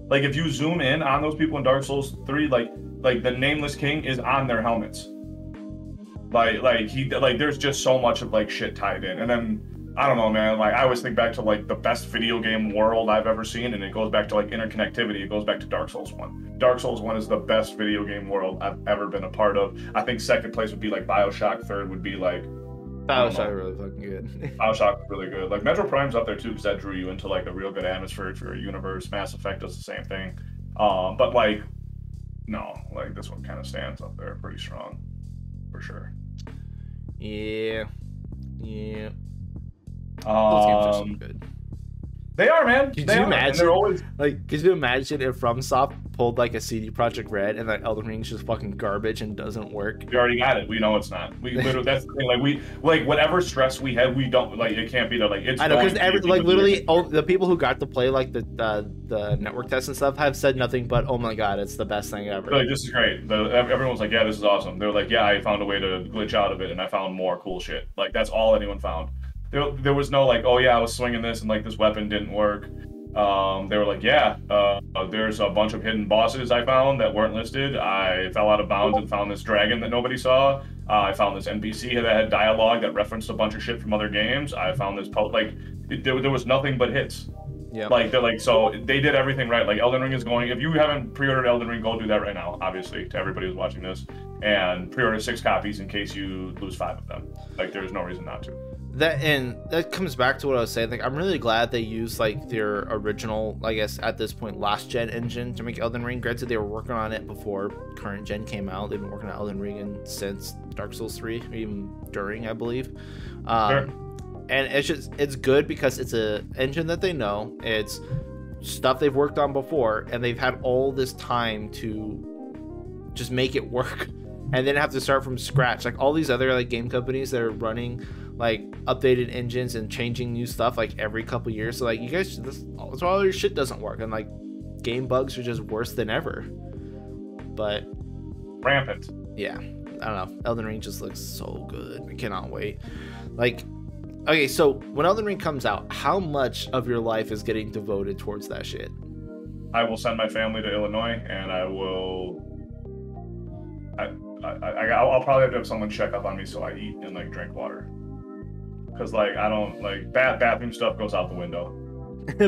Like if you zoom in on those people in Dark Souls 3, like the Nameless King is on their helmets. There's just so much of like shit tied in. And then I don't know, man, like I always think back to like the best video game world I've ever seen, and it goes back to like interconnectivity. It goes back to Dark Souls 1. Dark Souls 1 is the best video game world I've ever been a part of. I think second place would be like BioShock, third would be like BioShock really fucking good. BioShock is really good. Like Metro Prime's up there too, because that drew you into like a real good atmosphere for your universe. Mass Effect does the same thing. But like no, like this one kind of stands up there pretty strong for sure. Yeah. Those games are so good. They are, man. Could you imagine if FromSoft pulled like a CD Projekt Red and like Elden Ring's just fucking garbage and doesn't work? We already got it. We know it's not. We literally, that's the thing. Like whatever stress we had, we don't like. It can't be that like it's. I know, because literally all the people who got to play like the network tests and stuff have said nothing but, oh my god, it's the best thing ever. Like this is great. Everyone's like, yeah, this is awesome. They're like, yeah, I found a way to glitch out of it, and I found more cool shit. Like that's all anyone found. There was no like, oh yeah, I was swinging this and like this weapon didn't work. They were like, yeah, there's a bunch of hidden bosses I found that weren't listed. I fell out of bounds and found this dragon that nobody saw. I found this NPC that had dialogue that referenced a bunch of shit from other games. I found this there was nothing but hits. Yeah. So they did everything right. Like Elden Ring is going. If you haven't pre-ordered Elden Ring, go do that right now. Obviously, to everybody who's watching this, and pre-order 6 copies in case you lose 5 of them. Like there's no reason not to. That comes back to what I was saying. Like I'm really glad they used like their original, I guess at this point, last gen engine to make Elden Ring. Granted, they were working on it before current gen came out. They've been working on Elden Ring since Dark Souls 3, or even during, I believe. Sure. And it's good because it's a engine that they know. It's stuff they've worked on before, and they've had all this time to just make it work, and then have to start from scratch. Like all these other like game companies that are running like updated engines and changing new stuff like every couple years. So like you guys, all your shit doesn't work, and like game bugs are just worse than ever. but rampant. Yeah, I don't know. Elden Ring just looks so good. I cannot wait. Like, okay, so when Elden Ring comes out, how much of your life is getting devoted towards that shit? I will send my family to Illinois, and I will. I'll probably have to have someone check up on me so I eat and like drink water. Cause like I don't like bathroom stuff goes out the window.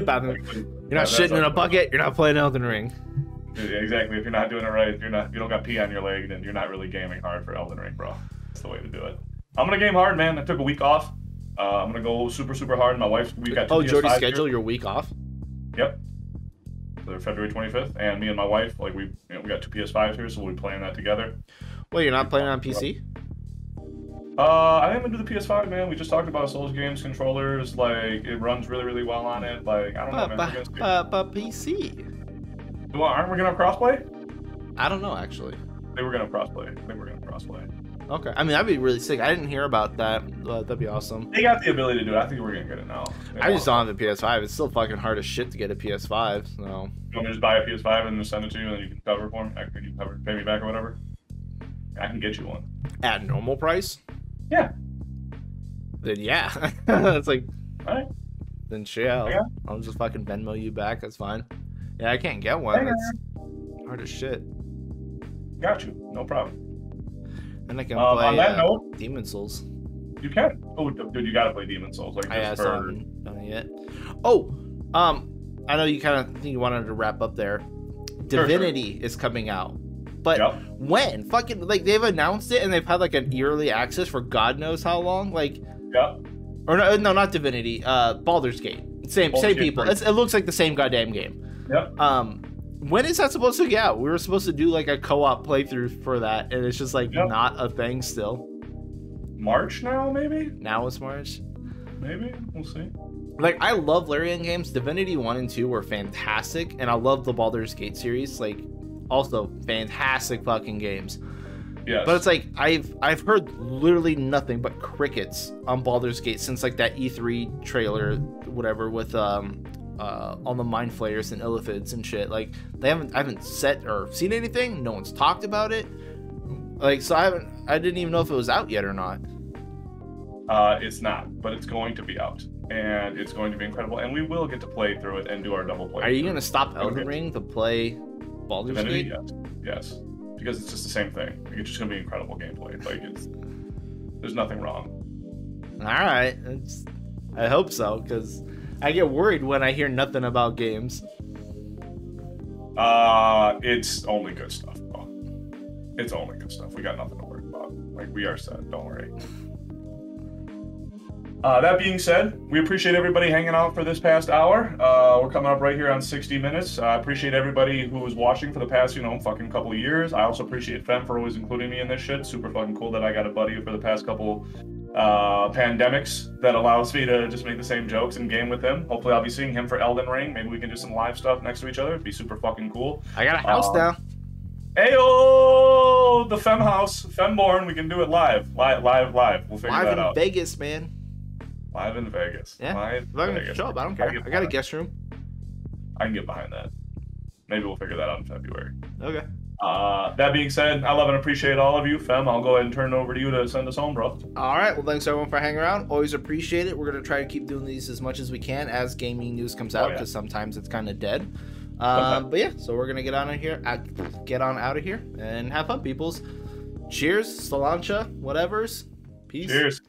Bathroom. You're not shitting in a bucket. You're not playing Elden Ring. Yeah, exactly. If you're not doing it right, if you don't got pee on your leg, then you're not really gaming hard for Elden Ring, bro. That's the way to do it. I'm gonna game hard, man. I took a week off. I'm gonna go super hard. My wife, we got. Oh, Jordy schedule your week off. Yep. So February 25th, and me and my wife, like we got 2 PS5s here, so we'll be playing that together. Well, you're not playing on PC? I didn't even do the PS5, man. We just talked about Souls games, controllers. Like it runs really well on it. Like I don't know, man. But PC. Well, aren't we gonna have crossplay? I don't know, actually. They were gonna crossplay. Okay. I mean, that'd be really sick. I didn't hear about that. That'd be awesome. They got the ability to do it. I think we're gonna get it now. I just don't have the PS5. It's still fucking hard as shit to get a PS5. So. You want me to just buy a PS5 and just send it to you, and then you can cover for me? You can pay me back or whatever. I can get you one at normal price. Yeah. Then yeah, it's like. All right. Then shit, I'll just fucking Venmo you back. That's fine. Yeah, I can't get one. It's hard as shit. Got you. No problem. And I can play on that note, Demon Souls. You can. Oh, dude, you gotta play Demon Souls. Like, I haven't done it yet. Oh, I know you kind of think you wanted to wrap up there. Divinity is coming out. But when? Fucking, like, they've announced it and they've had, like, an early access for God knows how long. Like, or no, not Divinity. Baldur's Gate. Same people. It looks like the same goddamn game. Yep. When is that supposed to get out? We were supposed to do like a co-op playthrough for that, and it's just like not a thing still. March now, maybe? Now it's March. Maybe. We'll see. Like, I love Larian games. Divinity 1 and 2 were fantastic, and I love the Baldur's Gate series. Like, also fantastic fucking games. Yes. But it's like I've heard literally nothing but crickets on Baldur's Gate since like that E3 trailer, whatever, with all the mind flayers and illithids and shit. Like, I haven't said or seen anything. No one's talked about it. Like, so I didn't even know if it was out yet or not. It's not, but it's going to be out, and it's going to be incredible, and we will get to play through it and do our double play. Are you gonna stop Elden Ring to play Baldur's Gate? Yes, because it's just the same thing. Like, it's just gonna be incredible gameplay. Like, there's nothing wrong. All right, I hope so, because I get worried when I hear nothing about games. It's only good stuff, bro. It's only good stuff. We got nothing to worry about. Like, we are set. Don't worry. That being said, we appreciate everybody hanging out for this past hour. We're coming up right here on 60 minutes. I appreciate everybody who was watching for the past, fucking couple of years. I also appreciate Fem for always including me in this shit. Super fucking cool that I got a buddy for the past couple pandemics that allows me to just make the same jokes and game with him. Hopefully I'll be seeing him for Elden Ring. Maybe we can do some live stuff next to each other. It'd be super fucking cool. I got a house now. Ayo! The Fem house. Femborn. We can do it live. Live. We'll figure that out. Live in Vegas, man. Live in Vegas. Yeah. Live in Vegas. Show up. I don't care. I got a guest room. I can get behind that. Maybe we'll figure that out in February. Okay. That being said, I love and appreciate all of you. Fem, I'll go ahead and turn it over to you to send us home, bro. All right. Well, thanks everyone for hanging around. Always appreciate it. We're going to try to keep doing these as much as we can as gaming news comes out, because sometimes it's kind of dead. But yeah, so we're going to get on out of here and have fun, peoples. Cheers, Sláinte, whatevers. Peace. Cheers.